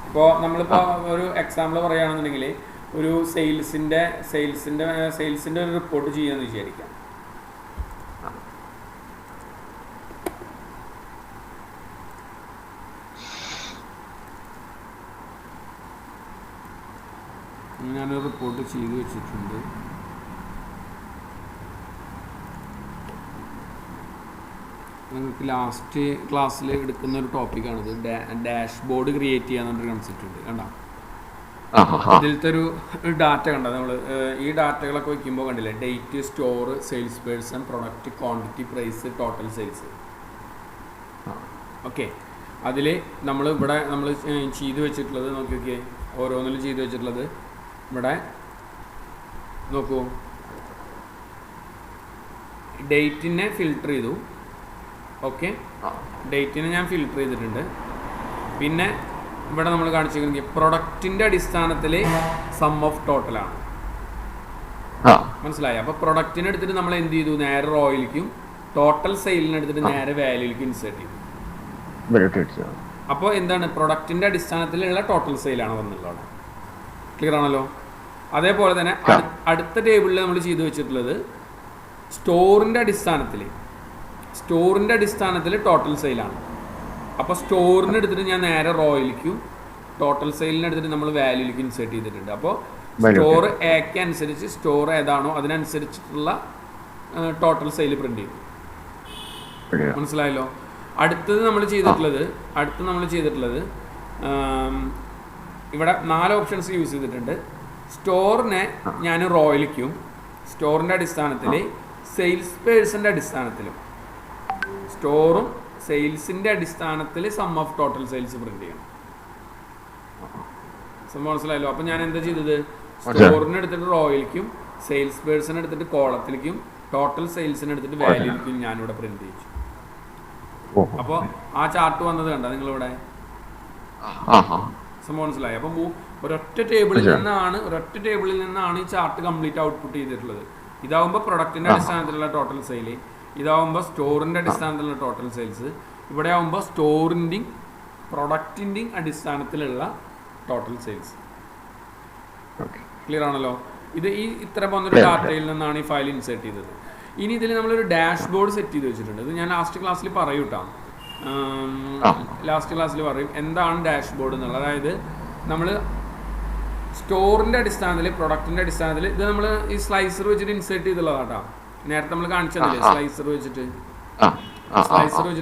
ഇപ്പോൾ നമ്മളിപ്പോൾ ഒരു എക്സാമ്പിൾ പറയുകയാണെന്നുണ്ടെങ്കിൽ ഒരു സെയിൽസിൻ്റെ ഒരു റിപ്പോർട്ട് ചെയ്യാമെന്ന് വിചാരിക്കാം. ഞാനൊരു റിപ്പോർട്ട് ചെയ്ത് വെച്ചിട്ടുണ്ട്. നിങ്ങൾക്ക് ലാസ്റ്റ് ക്ലാസ്സിൽ എടുക്കുന്ന ഒരു ടോപ്പിക്കാണിത്. ഡാഷ്ബോർഡ് ക്രിയേറ്റ് ചെയ്യാന്നൊരു കൺസെപ്റ്റ് ഉണ്ട്, കണ്ടോ? ഇതിലത്തെ ഒരു ഡാറ്റ കണ്ട നമ്മൾ ഈ ഡാറ്റകളൊക്കെ വയ്ക്കുമ്പോൾ കണ്ടില്ലേ, date, store, sales person, product, quantity, price, total sales. Okay, അതിൽ നമ്മൾ ചെയ്ത് വെച്ചിട്ടുള്ളത് നോക്കി നോക്കിയേ, ഓരോന്നിലും ചെയ്ത് വെച്ചിട്ടുള്ളത് ഇവിടെ നോക്കൂ. ഡേറ്റിനെ ഫിൽട്ടർ ചെയ്തു. ഓക്കെ, ഡേറ്റിനെ ഞാൻ ഫിൽട്ടർ ചെയ്തിട്ടുണ്ട്. പിന്നെ ഇവിടെ നമ്മൾ കാണിച്ചിരിക്കുന്നത് പ്രൊഡക്റ്റിൻ്റെ അടിസ്ഥാനത്തിൽ സം ഓഫ് ടോട്ടലാണ്. മനസ്സിലായി? അപ്പോൾ പ്രൊഡക്റ്റിനെ എടുത്തിട്ട് നമ്മൾ എന്ത് ചെയ്തു, നേരെ റോയിലേക്കും ടോട്ടൽ സെയിലിനെ എടുത്തിട്ട് നേരെ വാല്യൂയിലേക്കും ഇൻസേർട്ട് ചെയ്തു. അപ്പോൾ എന്താണ്, പ്രൊഡക്റ്റിൻ്റെ അടിസ്ഥാനത്തിലുള്ള ടോട്ടൽ സെയിലാണ് വന്നുള്ളത്. ക്ലിയർ ആണല്ലോ? അതേപോലെ തന്നെ അടുത്ത ടേബിളിൽ നമ്മൾ ചെയ്തു വെച്ചിട്ടുള്ളത് സ്റ്റോറിൻ്റെ അടിസ്ഥാനത്തിൽ ടോട്ടൽ സെയിലാണ്. അപ്പോൾ സ്റ്റോറിന് എടുത്തിട്ട് ഞാൻ നേരെ റോയിലേക്കും ടോട്ടൽ സെയിലിനെ എടുത്തിട്ട് നമ്മൾ വാല്യൂയിലേക്ക് ഇൻസേർട്ട് ചെയ്തിട്ടുണ്ട്. അപ്പോൾ സ്റ്റോർ എക്ക് അനുസരിച്ച് സ്റ്റോർ ഏതാണോ അതിനനുസരിച്ചിട്ടുള്ള ടോട്ടൽ സെയിൽ പ്രിന്റ് ചെയ്തു. മനസ്സിലായല്ലോ? അടുത്തത് നമ്മൾ ചെയ്തിട്ടുള്ളത് ഇവിടെ 4 ഓപ്ഷൻസ് യൂസ് ചെയ്തിട്ടുണ്ട്. സ്റ്റോറിനെ ഞാൻ റോയിലേക്കും സ്റ്റോറിൻ്റെ അടിസ്ഥാനത്തിൽ സെയിൽസ് പേഴ്സൻ്റെ അടിസ്ഥാനത്തിലും, സ്റ്റോറും സെയിൽസിൻ്റെ അടിസ്ഥാനത്തിൽ sum of total sales print ചെയ്യണം. സംഭവം മനസ്സിലായല്ലോ? അപ്പം ഞാൻ എന്താ ചെയ്തത്, സ്റ്റോറിനെ എടുത്തിട്ട് റോയിലേക്കും സെയിൽസ് പേഴ്സൺ എടുത്തിട്ട് കോളത്തിലേക്കും ടോട്ടൽ സെയിൽസിനെ എടുത്തിട്ട് വാല്യൂയിലേക്കും ഞാനിവിടെ പ്രിന്റ് ചെയ്യിച്ചു. അപ്പോൾ ആ ചാർട്ട് വന്നത് കണ്ട നിങ്ങളിവിടെ? സംഭവം മനസ്സിലായി? അപ്പം ഒരൊറ്റ ടേബിളിൽ നിന്നാണ് ഈ ചാർട്ട് കംപ്ലീറ്റ് ഔട്ട്പുട്ട് ചെയ്തിട്ടുള്ളത്. ഇതാവുമ്പോൾ പ്രൊഡക്റ്റിൻ്റെ അടിസ്ഥാനത്തിലുള്ള ടോട്ടൽ സെയിൽ, ഇതാവുമ്പോൾ സ്റ്റോറിൻ്റെ അടിസ്ഥാനത്തിലുള്ള ടോട്ടൽ സെയിൽസ്, ഇവിടെ ആവുമ്പോൾ സ്റ്റോറിൻ്റെയും പ്രൊഡക്റ്റിൻ്റെയും അടിസ്ഥാനത്തിലുള്ള ടോട്ടൽ സെയിൽസ്. ക്ലിയർ ആണല്ലോ? ഇത് ഇത്ര പോകുന്നൊരു ഡാറ്റയിൽ നിന്നാണ് ഈ ഫയൽ ഇൻസേർട്ട് ചെയ്തത്. ഇനി ഇതിൽ നമ്മളൊരു ഡാഷ്ബോർഡ് സെറ്റ് ചെയ്ത് വെച്ചിട്ടുണ്ട്. ഇത് ഞാൻ ലാസ്റ്റ് ക്ലാസ്സിൽ പറയും കേട്ടോ. എന്താണ് ഡാഷ്ബോർഡ് എന്നുള്ളത്. അതായത് നമ്മൾ സ്റ്റോറിൻ്റെ അടിസ്ഥാനത്തിൽ, പ്രൊഡക്റ്റിൻ്റെ അടിസ്ഥാനത്തിൽ ഇത് നമ്മൾ ഈ സ്ലൈസർ വെച്ചിട്ട് ഇൻസേർട്ട് ചെയ്തിട്ടുള്ളതാണ് കേട്ടോ. നേരത്തെ നമ്മൾ കാണിച്ചതല്ലേ, സ്ലൈസർ വെച്ചിട്ട്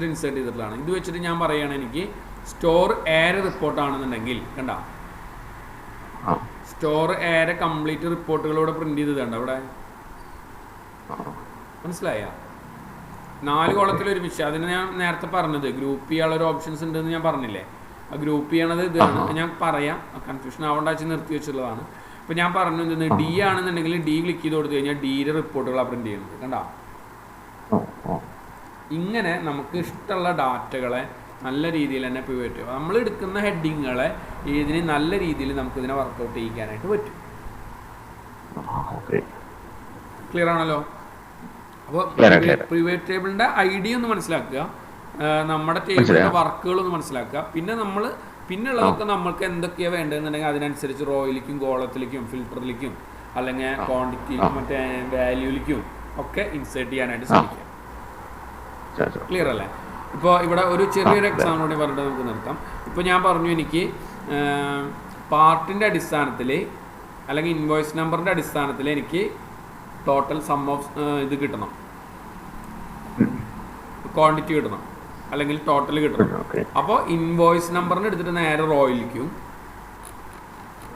ഇൻസേർട്ട് ചെയ്തിട്ടുള്ളതാണ്. ഇത് വെച്ചിട്ട് ഞാൻ പറയുകയാണ്, എനിക്ക് സ്റ്റോർ എയർ റിപ്പോർട്ടാണെന്നുണ്ടെങ്കിൽ കണ്ട, സ്റ്റോർ എയർ കംപ്ലീറ്റ് റിപ്പോർട്ടുകളോടെ പ്രിന്റ് ചെയ്ത് കണ്ട അവിടെ. മനസ്സിലായ? 4 കോളത്തിലൊരു വിഷയം. അതിന് ഞാൻ നേരത്തെ പറഞ്ഞത് ഗ്രൂപ്പ് ചെയ്യാനുള്ള ഒരു ഓപ്ഷൻസ് ഉണ്ടെന്ന് ഞാൻ പറഞ്ഞില്ലേ. ആ ഗ്രൂപ്പ് ചെയ്യണത് ഇതാണ്. ഞാൻ പറയാം, കൺഫ്യൂഷൻ ആവേണ്ട നിർത്തി വെച്ചിട്ടുള്ളതാണ്. ഇപ്പോൾ ഞാൻ പറഞ്ഞു എന്തെന്ന്, ഡി ആണെന്നുണ്ടെങ്കിൽ ഡി ക്ലിക്ക് ചെയ്ത് കൊടുത്തു കഴിഞ്ഞാൽ ഡിയുടെ റിപ്പോർട്ടുകളാണ് പ്രിന്റ് ചെയ്യുന്നത്. കണ്ടോ? ഇങ്ങനെ നമുക്ക് ഇഷ്ടമുള്ള ഡാറ്റകളെ നല്ല രീതിയിൽ തന്നെ പിവറ്റ്, നമ്മൾ എടുക്കുന്ന ഹെഡിങ്ങുകളെ ഇതിന് നല്ല രീതിയിൽ നമുക്ക് ഇതിനെ വർക്കൗട്ട് ചെയ്യിക്കാനായിട്ട് പറ്റും. ക്ലിയർ ആണല്ലോ? അപ്പോൾ പിവറ്റ് ടേബിളിൻ്റെ ഐഡിയ ഒന്ന് മനസ്സിലാക്കുക, നമ്മുടെ ടേബിളിൻ്റെ വർക്കുകളൊന്ന് മനസ്സിലാക്കുക. പിന്നുള്ളതൊക്കെ നമ്മൾക്ക് എന്തൊക്കെയാണ് വേണ്ടതെന്നുണ്ടെങ്കിൽ അതിനനുസരിച്ച് റോയിലേക്കും കോളത്തിലേക്കും ഫിൽറ്ററിലേക്കും അല്ലെങ്കിൽ ക്വാണ്ടിറ്റി മറ്റേ വാല്യൂയിലേക്കും ഒക്കെ ഇൻസേർട്ട് ചെയ്യാനായിട്ട് ശ്രമിക്കുക. ക്ലിയർ അല്ലേ? ഇപ്പോൾ ഇവിടെ ഒരു ചെറിയൊരു എക്സാമ്പിൾ കൂടി പറഞ്ഞിട്ട് നമുക്ക് നിർത്താം. ഇപ്പോൾ ഞാൻ പറഞ്ഞു എനിക്ക് പാർട്ടിൻ്റെ അടിസ്ഥാനത്തിൽ അല്ലെങ്കിൽ ഇൻവോയ്സ് നമ്പറിൻ്റെ അടിസ്ഥാനത്തിൽ എനിക്ക് ടോട്ടൽ സം ഓഫ് ഇത് കിട്ടണം, ക്വാണ്ടിറ്റി കിട്ടണം അല്ലെങ്കിൽ ടോട്ടൽ കിട്ടണം. അപ്പോൾ ഇൻവോയ്സ് നമ്പറിന് എടുത്തിട്ട് നേരെ റോയിലേക്കും,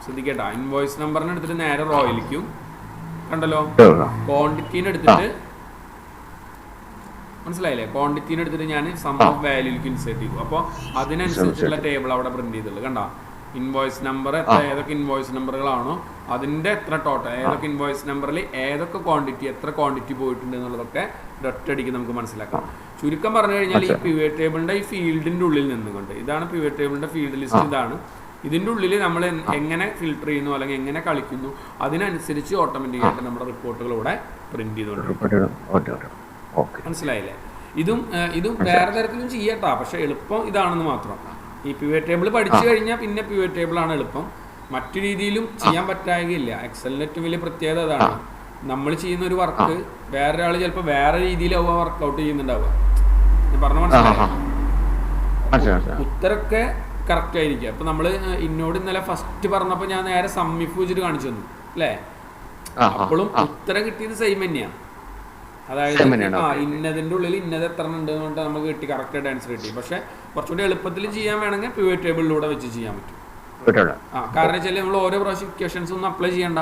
ശ്രദ്ധിക്കട്ടാ, ഇൻവോയ്സ് നമ്പറിന് എടുത്തിട്ട് നേരെ റോയിലേക്കും, കണ്ടല്ലോ, ക്വാണ്ടിറ്റീനെ എടുത്തിട്ട് മനസ്സിലായില്ലേ, ക്വാണ്ടിറ്റീനെ എടുത്തിട്ട് ഞാൻ സം ഓഫ് വാല്യൂലേക്ക് ഇൻസേർട്ട് ചെയ്തു. അപ്പോൾ അതിനനുസരിച്ചുള്ള ടേബിൾ അവിടെ പ്രിന്റ് ചെയ്തുള്ളൂ. കണ്ടോ, ഇൻവോയ്സ് നമ്പർ ഏതൊക്കെ ഇൻവോയ്സ് നമ്പറുകളാണോ അതിൻ്റെ എത്ര ടോട്ടൽ, ഏതൊക്കെ ഇൻവോയ്സ് നമ്പറിൽ ഏതൊക്കെ ക്വാണ്ടിറ്റി എത്ര ക്വാണ്ടിറ്റി പോയിട്ടുണ്ട് എന്നുള്ളതൊക്കെ ഒറ്റയടിക്ക് നമുക്ക് മനസ്സിലാക്കാം. ചുരുക്കം പറഞ്ഞു കഴിഞ്ഞാൽ ഈ പിവറ്റ് ടേബിളിൻ്റെ ഈ ഫീൽഡിൻ്റെ ഉള്ളിൽ നിന്നുകൊണ്ട്, ഇതാണ് പിവറ്റ് ടേബിളിൻ്റെ ഫീൽഡ് ലിസ്റ്റ്, ഇതാണ് ഇതിൻ്റെ ഉള്ളിൽ നമ്മൾ എങ്ങനെ ഫിൽട്ടർ ചെയ്യുന്നു അല്ലെങ്കിൽ എങ്ങനെ കളിക്കുന്നു അതിനനുസരിച്ച് ഓട്ടോമാറ്റിക്കായിട്ട് നമ്മുടെ റിപ്പോർട്ടുകൾ ഇവിടെ പ്രിന്റ് ചെയ്തുകൊണ്ട്. മനസ്സിലായില്ലേ? ഇതും വേറെ തരത്തിലും ചെയ്യട്ടാ, പക്ഷെ എളുപ്പം ഇതാണെന്ന് മാത്രം. ഈ പിവറ്റ് ടേബിൾ പഠിച്ചു കഴിഞ്ഞാൽ പിന്നെ പിവറ്റ് ടേബിളാണ് എളുപ്പം. മറ്റു രീതിയിലും ചെയ്യാൻ പറ്റാകില്ല. എക്സലിൻ്റെ ഏറ്റവും വലിയ പ്രത്യേകത അതാണ്, നമ്മൾ ചെയ്യുന്ന ഒരു വർക്ക് വേറൊരാൾ ചിലപ്പോൾ വേറെ രീതിയിലാവുക വർക്കൗട്ട് ചെയ്യുന്നുണ്ടാവുക. ഞാൻ പറഞ്ഞ മനസ്സിലായോ? ഉത്തരമൊക്കെ കറക്റ്റ് ആയിരിക്കും. അപ്പൊ നമ്മള് ഇന്നോട് ഇന്നലെ ഫസ്റ്റ് പറഞ്ഞപ്പോ ഞാൻ നേരെ സമ്മിഫ് വെച്ചിട്ട് കാണിച്ചു തന്നു അല്ലേ? അപ്പോഴും ഉത്തരം കിട്ടിയത് സെയിം തന്നെയാണ്. അതായത് ഇന്നതിന്റെ ഉള്ളിൽ ഇന്നത് എത്ര ഉണ്ട് എന്ന് പറഞ്ഞാൽ നമുക്ക് കിട്ടി, കറക്റ്റ് ആയിട്ട് ആൻസർ കിട്ടി. പക്ഷെ കുറച്ചുകൂടി എളുപ്പത്തിൽ ചെയ്യാൻ വേണമെങ്കിൽ പിവറ്റ് ടേബിളിലൂടെ വെച്ച് ചെയ്യാൻ പറ്റും. കാരണം വെച്ചാൽ നമ്മൾ ഓരോ പ്രാവശ്യം ഇക്വേഷൻസ് ഒന്നും അപ്ലൈ ചെയ്യണ്ട,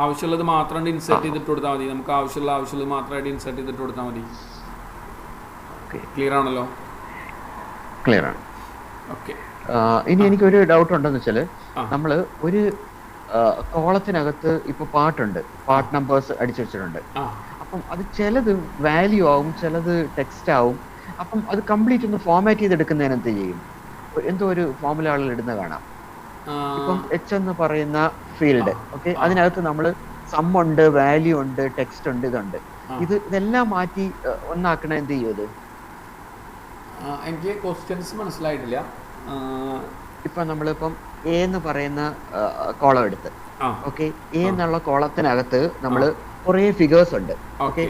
ആവശ്യമുള്ളത് മാത്രം ഇൻസേർട്ട് ചെയ്തിട്ട് കൊടുത്താൽ മതി. നമുക്ക് ആവശ്യമുള്ളത് മാത്രമായിട്ട് ഇൻസേർട്ട് ചെയ്തിട്ട് കൊടുത്താൽ മതി. ക്ലിയർ ആണല്ലോ? ക്ലിയർ ആണ്. ഓക്കെ. ഇനി എനിക്കൊരു ഡൗട്ട് ഉണ്ടെന്ന് വെച്ചാല്, നമ്മള് ഒരു കോളത്തിനകത്ത് ഇപ്പൊ പാട്ടുണ്ട്, പാർട്ട് നമ്പേഴ്സ് അടിച്ചു വെച്ചിട്ടുണ്ട്. അപ്പം അത് ചിലത് വാല്യൂ ആവും, ചിലത് ടെക്സ്റ്റ് ആവും. അപ്പം അത് കംപ്ലീറ്റ് ഒന്ന് ഫോർമാറ്റ് ചെയ്തെടുക്കുന്നതിന് എന്ത് ചെയ്യും? എന്തോ ഒരു ഫോർമുല ആളുകൾ ഇടുന്ന കാണാം. ഇപ്പം എച്ച് എന്ന് പറയുന്ന ഫീൽഡ്, ഓക്കെ, അതിനകത്ത് നമ്മൾ സം ഉണ്ട്, വാല്യൂ ഉണ്ട്, ടെക്സ്റ്റ് ഉണ്ട്, ഇതെല്ലാം മാറ്റി ഒന്നാക്കണ എന്ത് ചെയ്യും? അത് എനിക്ക് ക്വസ്റ്റ്യൻസ് മനസ്സിലായിട്ടില്ല. ഇപ്പൊ നമ്മളിപ്പം എ എന്ന് പറയുന്ന കോളം എടുത്ത്, ഓക്കെ, എ എന്നുള്ള കോളത്തിനകത്ത് നമ്മള് കുറെ ഫിഗേഴ്സ് ഉണ്ട്. Okay,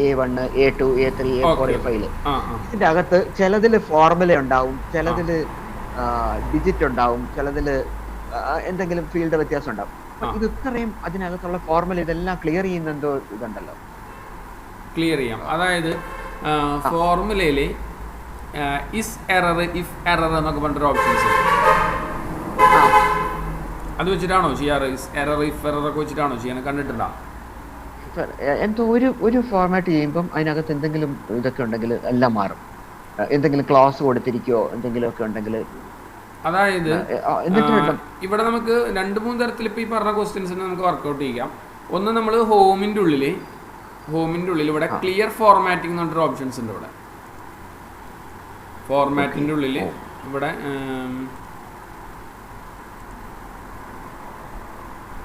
A1, A2, A3, A4, A5. ഇതിന്റെ അകത്ത് ചിലതില് ഫോർമുല ഉണ്ടാവും, ചിലതില് ഡിജിറ്റ് ഉണ്ടാവും, ചിലതില് എന്തെങ്കിലും ഫീൽഡ് വ്യത്യാസം ഉണ്ടാവും. ഇത് ഇത്രയും അതിനകത്തുള്ള ഫോർമുല ഇതെല്ലാം ക്ലിയർ ചെയ്യുന്ന എന്തോ ഇതുണ്ടല്ലോ. ക്ലിയർ ചെയ്യാം. അതായത് ഫോർമുലയില് ഇസ് എറർ, ഇഫ് എറർ എന്നൊക്കെ പറഞ്ഞിട്ടൊരു ഓപ്ഷൻസ് അത് വെച്ചിട്ടാണോ ചെയ്യാറ്? ഇസ് എറർ, ഇഫ് എറർ ഒക്കെ വെച്ചിട്ടാണോ ചെയ്യാൻ? കണ്ടിട്ടുണ്ടോ? എന്തോ ഒരു ഫോർമാറ്റ് ചെയ്യുമ്പം അതിനകത്ത് എന്തെങ്കിലും ഇതൊക്കെ ഉണ്ടെങ്കിൽ എല്ലാം മാറും. എന്തെങ്കിലും ക്ലാസ് കൊടുത്തിരിക്കോ എന്തെങ്കിലും ഒക്കെ ഉണ്ടെങ്കിൽ. അതായത് ഇവിടെ നമുക്ക് 2-3 തരത്തിൽ ഇപ്പൊ ഈ പറഞ്ഞ ക്വസ്റ്റ്യൻസിന് നമുക്ക് വർക്ക്ഔട്ട് ചെയ്യാം. ഒന്ന്, നമ്മൾ ഹോമിന്റെ ഉള്ളിൽ ഇവിടെ ക്ലിയർ ഫോർമാറ്റിംഗ് എന്ന് പറഞ്ഞൊരു ഓപ്ഷൻസ് ഉണ്ട്. ഇവിടെ ഫോർമാറ്റിന്റെ ഉള്ളിൽ ഇവിടെ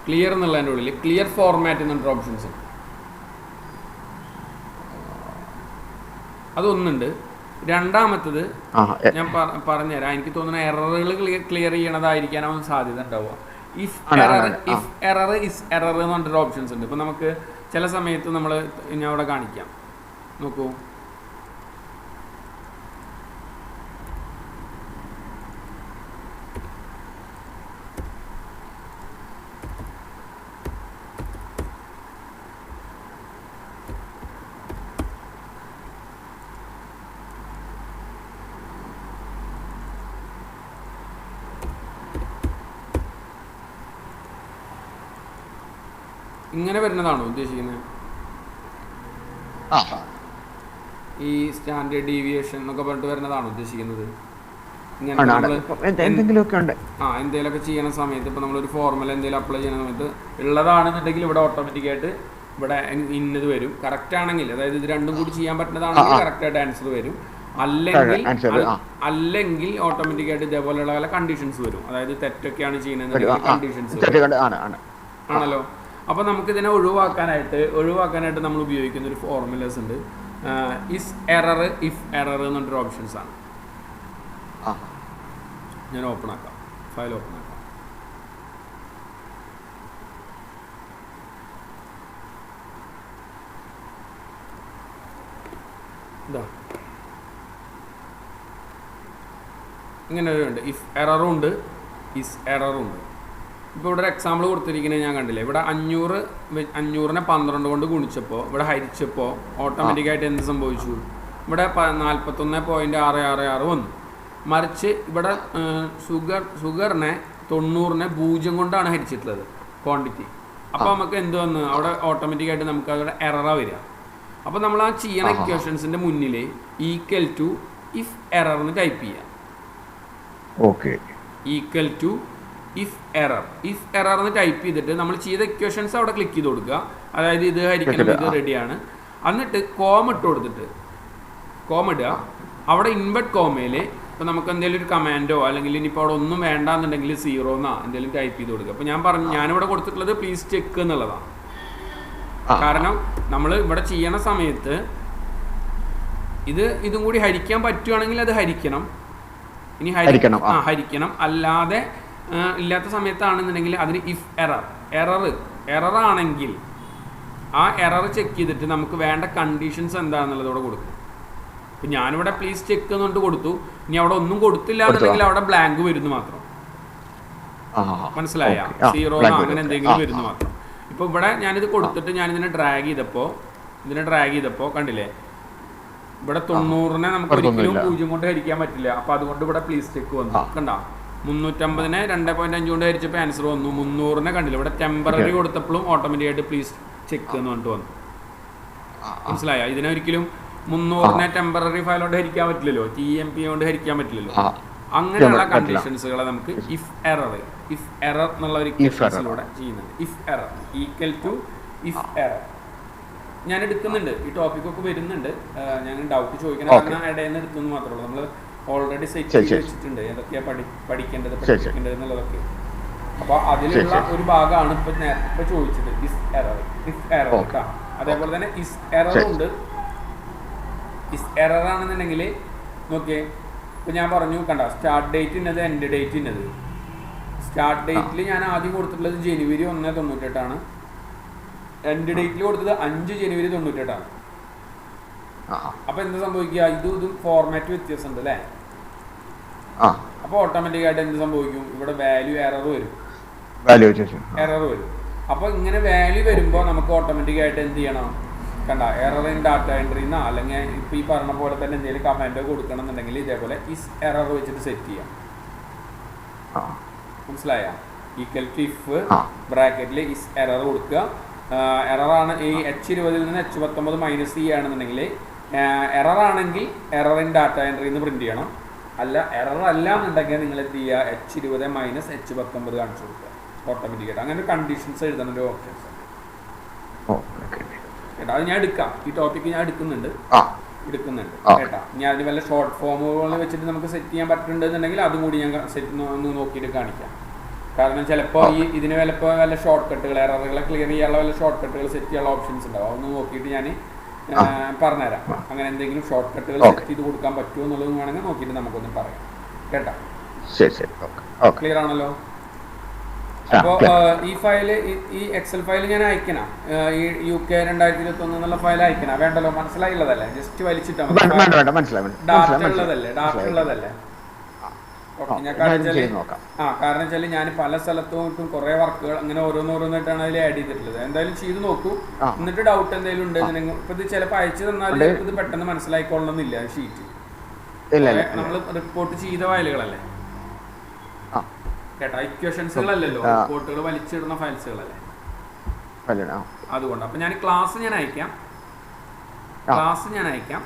ക്ലിയർ എന്നുള്ളതിൻ്റെ ഉള്ളിൽ ക്ലിയർ ഫോർമാറ്റ് എന്ന് പറഞ്ഞൊരു ഓപ്ഷൻസ് ഉണ്ട്. അതൊന്നുണ്ട്. രണ്ടാമത്തത് ഞാൻ പറഞ്ഞുതരാം. എനിക്ക് തോന്നുന്ന എററുകൾ ക്ലിയർ ചെയ്യണതായിരിക്കാനാവും സാധ്യത ഉണ്ടാവുക. ഇഫ് എറർ ഇസ് എറർ എന്ന് പറഞ്ഞൊരു ഓപ്ഷൻസ് ഉണ്ട്. ഇപ്പൊ നമുക്ക് ചില സമയത്ത് ഞാൻ അവിടെ കാണിക്കാം, നോക്കൂ. ഇങ്ങനെ വരുന്നതാണോ ഉദ്ദേശിക്കുന്നത്? ഈ സ്റ്റാൻഡേർഡ് ഡീവിയേഷൻ എന്നൊക്കെ പറഞ്ഞിട്ട് വരുന്നതാണോ ഉദ്ദേശിക്കുന്നത്? എന്തെങ്കിലുമൊക്കെ ചെയ്യുന്ന സമയത്ത് ഇപ്പൊ നമ്മളൊരു ഫോർമുല എന്തെങ്കിലും അപ്ലൈ ചെയ്യുന്ന സമയത്ത് ഉള്ളതാണെന്നുണ്ടെങ്കിൽ ഇവിടെ ഓട്ടോമാറ്റിക്കായിട്ട് ഇവിടെ ഇന്നത് വരും. കറക്റ്റ് ആണെങ്കിൽ, അതായത് ഇത് രണ്ടും കൂടി ചെയ്യാൻ പറ്റുന്നതാണെങ്കിൽ കറക്റ്റ് ആയിട്ട് ആൻസർ വരും. അല്ലെങ്കിൽ ഓട്ടോമാറ്റിക്കായിട്ട് ഇതേപോലെയുള്ള പല കണ്ടീഷൻസ് വരും. അതായത് തെറ്റൊക്കെയാണ് ചെയ്യുന്നത് കണ്ടീഷൻസ് ആണല്ലോ. അപ്പൊ നമുക്ക് ഇതിനെ ഒഴിവാക്കാനായിട്ട് നമ്മൾ ഉപയോഗിക്കുന്ന ഒരു ഫോർമുലാസ് ഉണ്ട്. ഇസ് എറർ, ഇഫ് എറർ എന്ന് പറഞ്ഞൊരു ഓപ്ഷൻസ് ആണ്. ഞാൻ ഓപ്പൺ ആക്കാം, ഫയൽ ഓപ്പൺ ആക്കാം. ഇതാ ഇങ്ങനെ ഒരു ഉണ്ട്, ഇഫ് എററും ഉണ്ട്, ഇസ് എററും ഉണ്ട്. ഇപ്പോൾ ഇവിടെ ഒരു എക്സാമ്പിൾ കൊടുത്തിരിക്കുന്നത് ഞാൻ കണ്ടില്ലേ, ഇവിടെ 500നെ 12 കൊണ്ട് ഗുണിച്ചപ്പോൾ ഇവിടെ ഹരിച്ചപ്പോൾ ഓട്ടോമാറ്റിക്കായിട്ട് എന്ത് സംഭവിച്ചു, ഇവിടെ 41.666 വന്നു. മറിച്ച് ഇവിടെ ഷുഗറിനെ 90നെ 0 കൊണ്ടാണ് ഹരിച്ചിട്ടുള്ളത് ക്വാണ്ടിറ്റി. അപ്പോൾ നമുക്ക് എന്ത് വന്നു, അവിടെ ഓട്ടോമാറ്റിക്കായിട്ട് നമുക്ക് അവിടെ എററാണ് വരിക. അപ്പോൾ നമ്മൾ ആ ചെയ്യണ ഇക്വേഷൻസിൻ്റെ മുന്നിൽ ഈക്വൽ ടു ഇഫ് എറർ എന്ന് ടൈപ്പ് ചെയ്യാം. Okay, equal to if error എന്ന് ടൈപ്പ് ചെയ്തിട്ട് നമ്മൾ ചെയ്ത ഇക്വേഷൻസ് അവിടെ ക്ലിക്ക് ചെയ്ത് കൊടുക്കുക. അതായത് ഇത് ഹരിക്കണം, ഇത് റെഡിയാണ്. എന്നിട്ട് കോമ ഇട്ട് കൊടുത്തിട്ട് കോമ ഇടുക. അവിടെ ഇൻവെർട്ട് കോമയിൽ ഇപ്പോൾ നമുക്ക് എന്തെങ്കിലും ഒരു കമാൻഡോ അല്ലെങ്കിൽ ഇനിയിപ്പോൾ അവിടെ ഒന്നും വേണ്ടാന്നുണ്ടെങ്കിൽ 0 എന്നാ എന്തെങ്കിലും ടൈപ്പ് ചെയ്ത് കൊടുക്കുക. അപ്പോൾ ഞാനിവിടെ കൊടുത്തിട്ടുള്ളത് പ്ലീസ് ചെക്ക് എന്നുള്ളതാണ്. കാരണം നമ്മൾ ഇവിടെ ചെയ്യണ സമയത്ത് ഇതും കൂടി ഹരിക്കാൻ പറ്റുവാണെങ്കിൽ അത് ഹരിക്കണം. ഇനി ഹരിക്കണം. അല്ലാതെ ഇല്ലാത്ത സമയത്താണെന്നുണ്ടെങ്കിൽ അതിന് ഇഫ് എറർ ആണെങ്കിൽ ആ എറർ ചെക്ക് ചെയ്തിട്ട് നമുക്ക് വേണ്ട കണ്ടീഷൻസ് എന്താണെന്നുള്ളത് ഇവിടെ കൊടുക്കും. ഇപ്പം ഞാനിവിടെ പ്ലീസ് ചെക്ക് എന്നുകൊണ്ട് കൊടുത്തു. ഇനി അവിടെ ഒന്നും കൊടുത്തില്ല എന്നുണ്ടെങ്കിൽ അവിടെ ബ്ലാങ്ക് വരുന്നു മാത്രം. മനസ്സിലായ 0 അങ്ങനെ എന്തെങ്കിലും വരുന്നു മാത്രം. ഇപ്പോൾ ഇവിടെ ഞാനിത് കൊടുത്തിട്ട് ഞാനിതിനെ ഡ്രാഗ് ചെയ്തപ്പോൾ കണ്ടില്ലേ, ഇവിടെ 90നെ നമുക്ക് ഒരിക്കലും 0 കൊണ്ട് ഹരിക്കാൻ പറ്റില്ല. അപ്പോൾ അതുകൊണ്ട് ഇവിടെ പ്ലീസ് ചെക്ക് വന്നു. കണ്ടോ, 350നെ 2.5 കൊണ്ട് ഹരിച്ചപ്പോൾ ആൻസർ വന്നു. 300നെ കണ്ടില്ല, ഇവിടെ ടെമ്പററി കൊടുത്തപ്പോഴും ഓട്ടോമാറ്റിക്കായിട്ട് പ്ലീസ് ചെക്ക് എന്ന് പറഞ്ഞിട്ട് വന്നു. മനസ്സിലായ? ഇതിനൊരിക്കലും 300നെ ടെമ്പററി ഫയൽ കൊണ്ട് ഹരിക്കാൻ പറ്റില്ലല്ലോ, TMP കൊണ്ട് ഹരിക്കാൻ പറ്റില്ലല്ലോ. അങ്ങനെയുള്ള കണ്ടീഷൻസുകളെ നമുക്ക് ഇഫ് എറർ എന്നുള്ള ഒരു ഇക്വേഷനിലൂടെ ചെയ്യുന്നുണ്ട്. If error equal to if error ഞാൻ എടുക്കുന്നുണ്ട്. ഈ ടോപ്പിക്കൊക്കെ വരുന്നുണ്ട്. ഞാൻ ഡൗട്ട് ചോദിക്കണം, കാരണം ഇടയിൽ നിന്ന് എടുത്തെന്ന് മാത്രമേ ഉള്ളൂ. നമ്മൾ ഓൾറെഡി സെറ്റ് ചെയ്ത് വെച്ചിട്ടുണ്ട് ഏതൊക്കെയാണ് പഠിക്കേണ്ടത് എന്നുള്ളതൊക്കെ. അപ്പോൾ അതിലുള്ള ഒരു ഭാഗമാണ് ഇപ്പൊ ചോദിച്ചത്, ഇഫ് എറർ കേട്ടോ. അതേപോലെ തന്നെ ഇസ് എററും ഉണ്ട്. ഇസ് എറർ ആണെന്നുണ്ടെങ്കിൽ നോക്കിയേ, ഇപ്പം ഞാൻ പറഞ്ഞു കണ്ട, സ്റ്റാർട്ട് ഡേറ്റ് ഇന്നത്, എൻഡ് ഡേറ്റ് ഇന്നത്. സ്റ്റാർട്ട് ഡേറ്റിൽ ഞാൻ ആദ്യം കൊടുത്തിട്ടുള്ളത് ജനുവരി 1/98 എൻഡ് ഡേറ്റിൽ കൊടുത്തത് 5 ജനുവരി 98. അപ്പൊ എന്താ സംഭവിക്കുക, ഇതും ഫോർമാറ്റ് വ്യത്യാസമുണ്ട് അല്ലേ. അപ്പൊ ഓട്ടോമാറ്റിക് ആയിട്ട് എന്ത് സംഭവിക്കും, ഇവിടെ വാല്യൂ എറർ വരും. അപ്പൊ ഇങ്ങനെ വാല്യൂ വരുമ്പോ നമുക്ക് ഓട്ടോമാറ്റിക് ആയിട്ട് എന്ത് ചെയ്യണം, കണ്ട, എറർ ഇൻ ഡാറ്റ എൻട്രി എന്നാ, അല്ലെങ്കിൽ ഇപ്പൊ ഈ പറഞ്ഞ പോലെ തന്നെ എന്തെങ്കിലും കമാൻഡോ കൊടുക്കണം എന്നുണ്ടെങ്കിൽ ഇതേപോലെ ഇസ് എറർ വെച്ചിട്ട് സെറ്റ് ചെയ്യാം. മനസ്സിലായ? ഈക്വൽ ടു ഇഫ് ബ്രാക്കറ്റിൽ ഇസ് എറർ കൊടുക്കുക. എററാണ് ഈ H20 നിന്ന് H19 മൈനസ് ചെയ്യുകയാണെന്നുണ്ടെങ്കിൽ, എറർ ആണെങ്കിൽ എറർ ഇൻ ഡാറ്റ എൻട്രി എന്ന് പ്രിന്റ് ചെയ്യണം. എറർ അല്ല എന്നുണ്ടെങ്കിൽ നിങ്ങൾ എന്ത് ചെയ്യുക, H20 മൈനസ് H19 കാണിച്ചു കൊടുക്കുക ഓട്ടോമാറ്റിക്കായിട്ട്. അങ്ങനെ കണ്ടീഷൻസ് എഴുതുന്ന ഒരു ഓപ്ഷൻസ് കേട്ടോ. അത് ഞാൻ എടുക്കാം, ഈ ടോപ്പിക്ക് ഞാൻ എടുക്കുന്നുണ്ട് കേട്ടോ. ഞാൻ അതിന് വല്ല ഷോർട്ട് ഫോമുകൾ വെച്ചിട്ട് നമുക്ക് സെറ്റ് ചെയ്യാൻ പറ്റുന്നുണ്ടെന്നുണ്ടെങ്കിൽ അതും കൂടി ഞാൻ ഒന്ന് നോക്കിയിട്ട് കാണിക്കാം. കാരണം ചിലപ്പോൾ ഇതിന് വല്ല ഷോർട്ട് കട്ടുകൾ, എററുകളെ ക്ലിയർ ചെയ്യാനുള്ള വല്ല ഷോർട്ട് കട്ടുകൾ സെറ്റ് ചെയ്യാനുള്ള ഓപ്ഷൻസ് ഉണ്ടാവും. അതൊന്ന് നോക്കിയിട്ട് ഞാൻ പറഞ്ഞുതരാം. അങ്ങനെ എന്തെങ്കിലും ഷോർട്ട് കട്ടുകൾ സെറ്റ് ചെയ്ത് കൊടുക്കാൻ പറ്റുമോ എന്നുള്ളത് വേണമെങ്കിൽ നോക്കിയിട്ട് നമുക്കൊന്ന് പറയാം കേട്ടോ. ക്ലിയർ ആണല്ലോ? അപ്പോൾ ഈ ഫയല്, ഈ എക്സൽ ഫയൽ ഞാൻ അയക്കണം, ഈ UK 2021 എന്നുള്ള ഫയൽ അയക്കണം. വേണ്ടല്ലോ, മനസ്സിലായുള്ളതല്ലേ? ജസ്റ്റ് വലിച്ചിട്ടാ ഡാറ്റ ഉള്ളതല്ലേ. കാരണം വെച്ചാൽ ഞാൻ പല സ്ഥലത്തും കുറെ വർക്കുകൾ അങ്ങനെ ഓരോന്നോരോന്നായിട്ടാണ് അതിൽ ആഡ് ചെയ്തിട്ടുള്ളത്. എന്തായാലും ചെയ്ത് നോക്കൂ. എന്നിട്ട് ഡൗട്ട് എന്തെങ്കിലും ഉണ്ട്, ഇപ്പൊ ഇത് ചിലപ്പോൾ അയച്ചു തന്നാൽ ഇത് പെട്ടെന്ന് മനസ്സിലായിക്കൊള്ളണമെന്നില്ല. ഷീറ്റ് നമ്മൾ റിപ്പോർട്ട് ചെയ്ത ഫയലുകളല്ലേ കേട്ടോ, ഇക്വേഷൻസുകളല്ലല്ലോ, റിപ്പോർട്ടുകൾ വലിച്ചിടുന്ന ഫയൽസുകളല്ലേ. അതുകൊണ്ട് അപ്പൊ ഞാൻ ക്ലാസ് ഞാൻ അയക്കാം.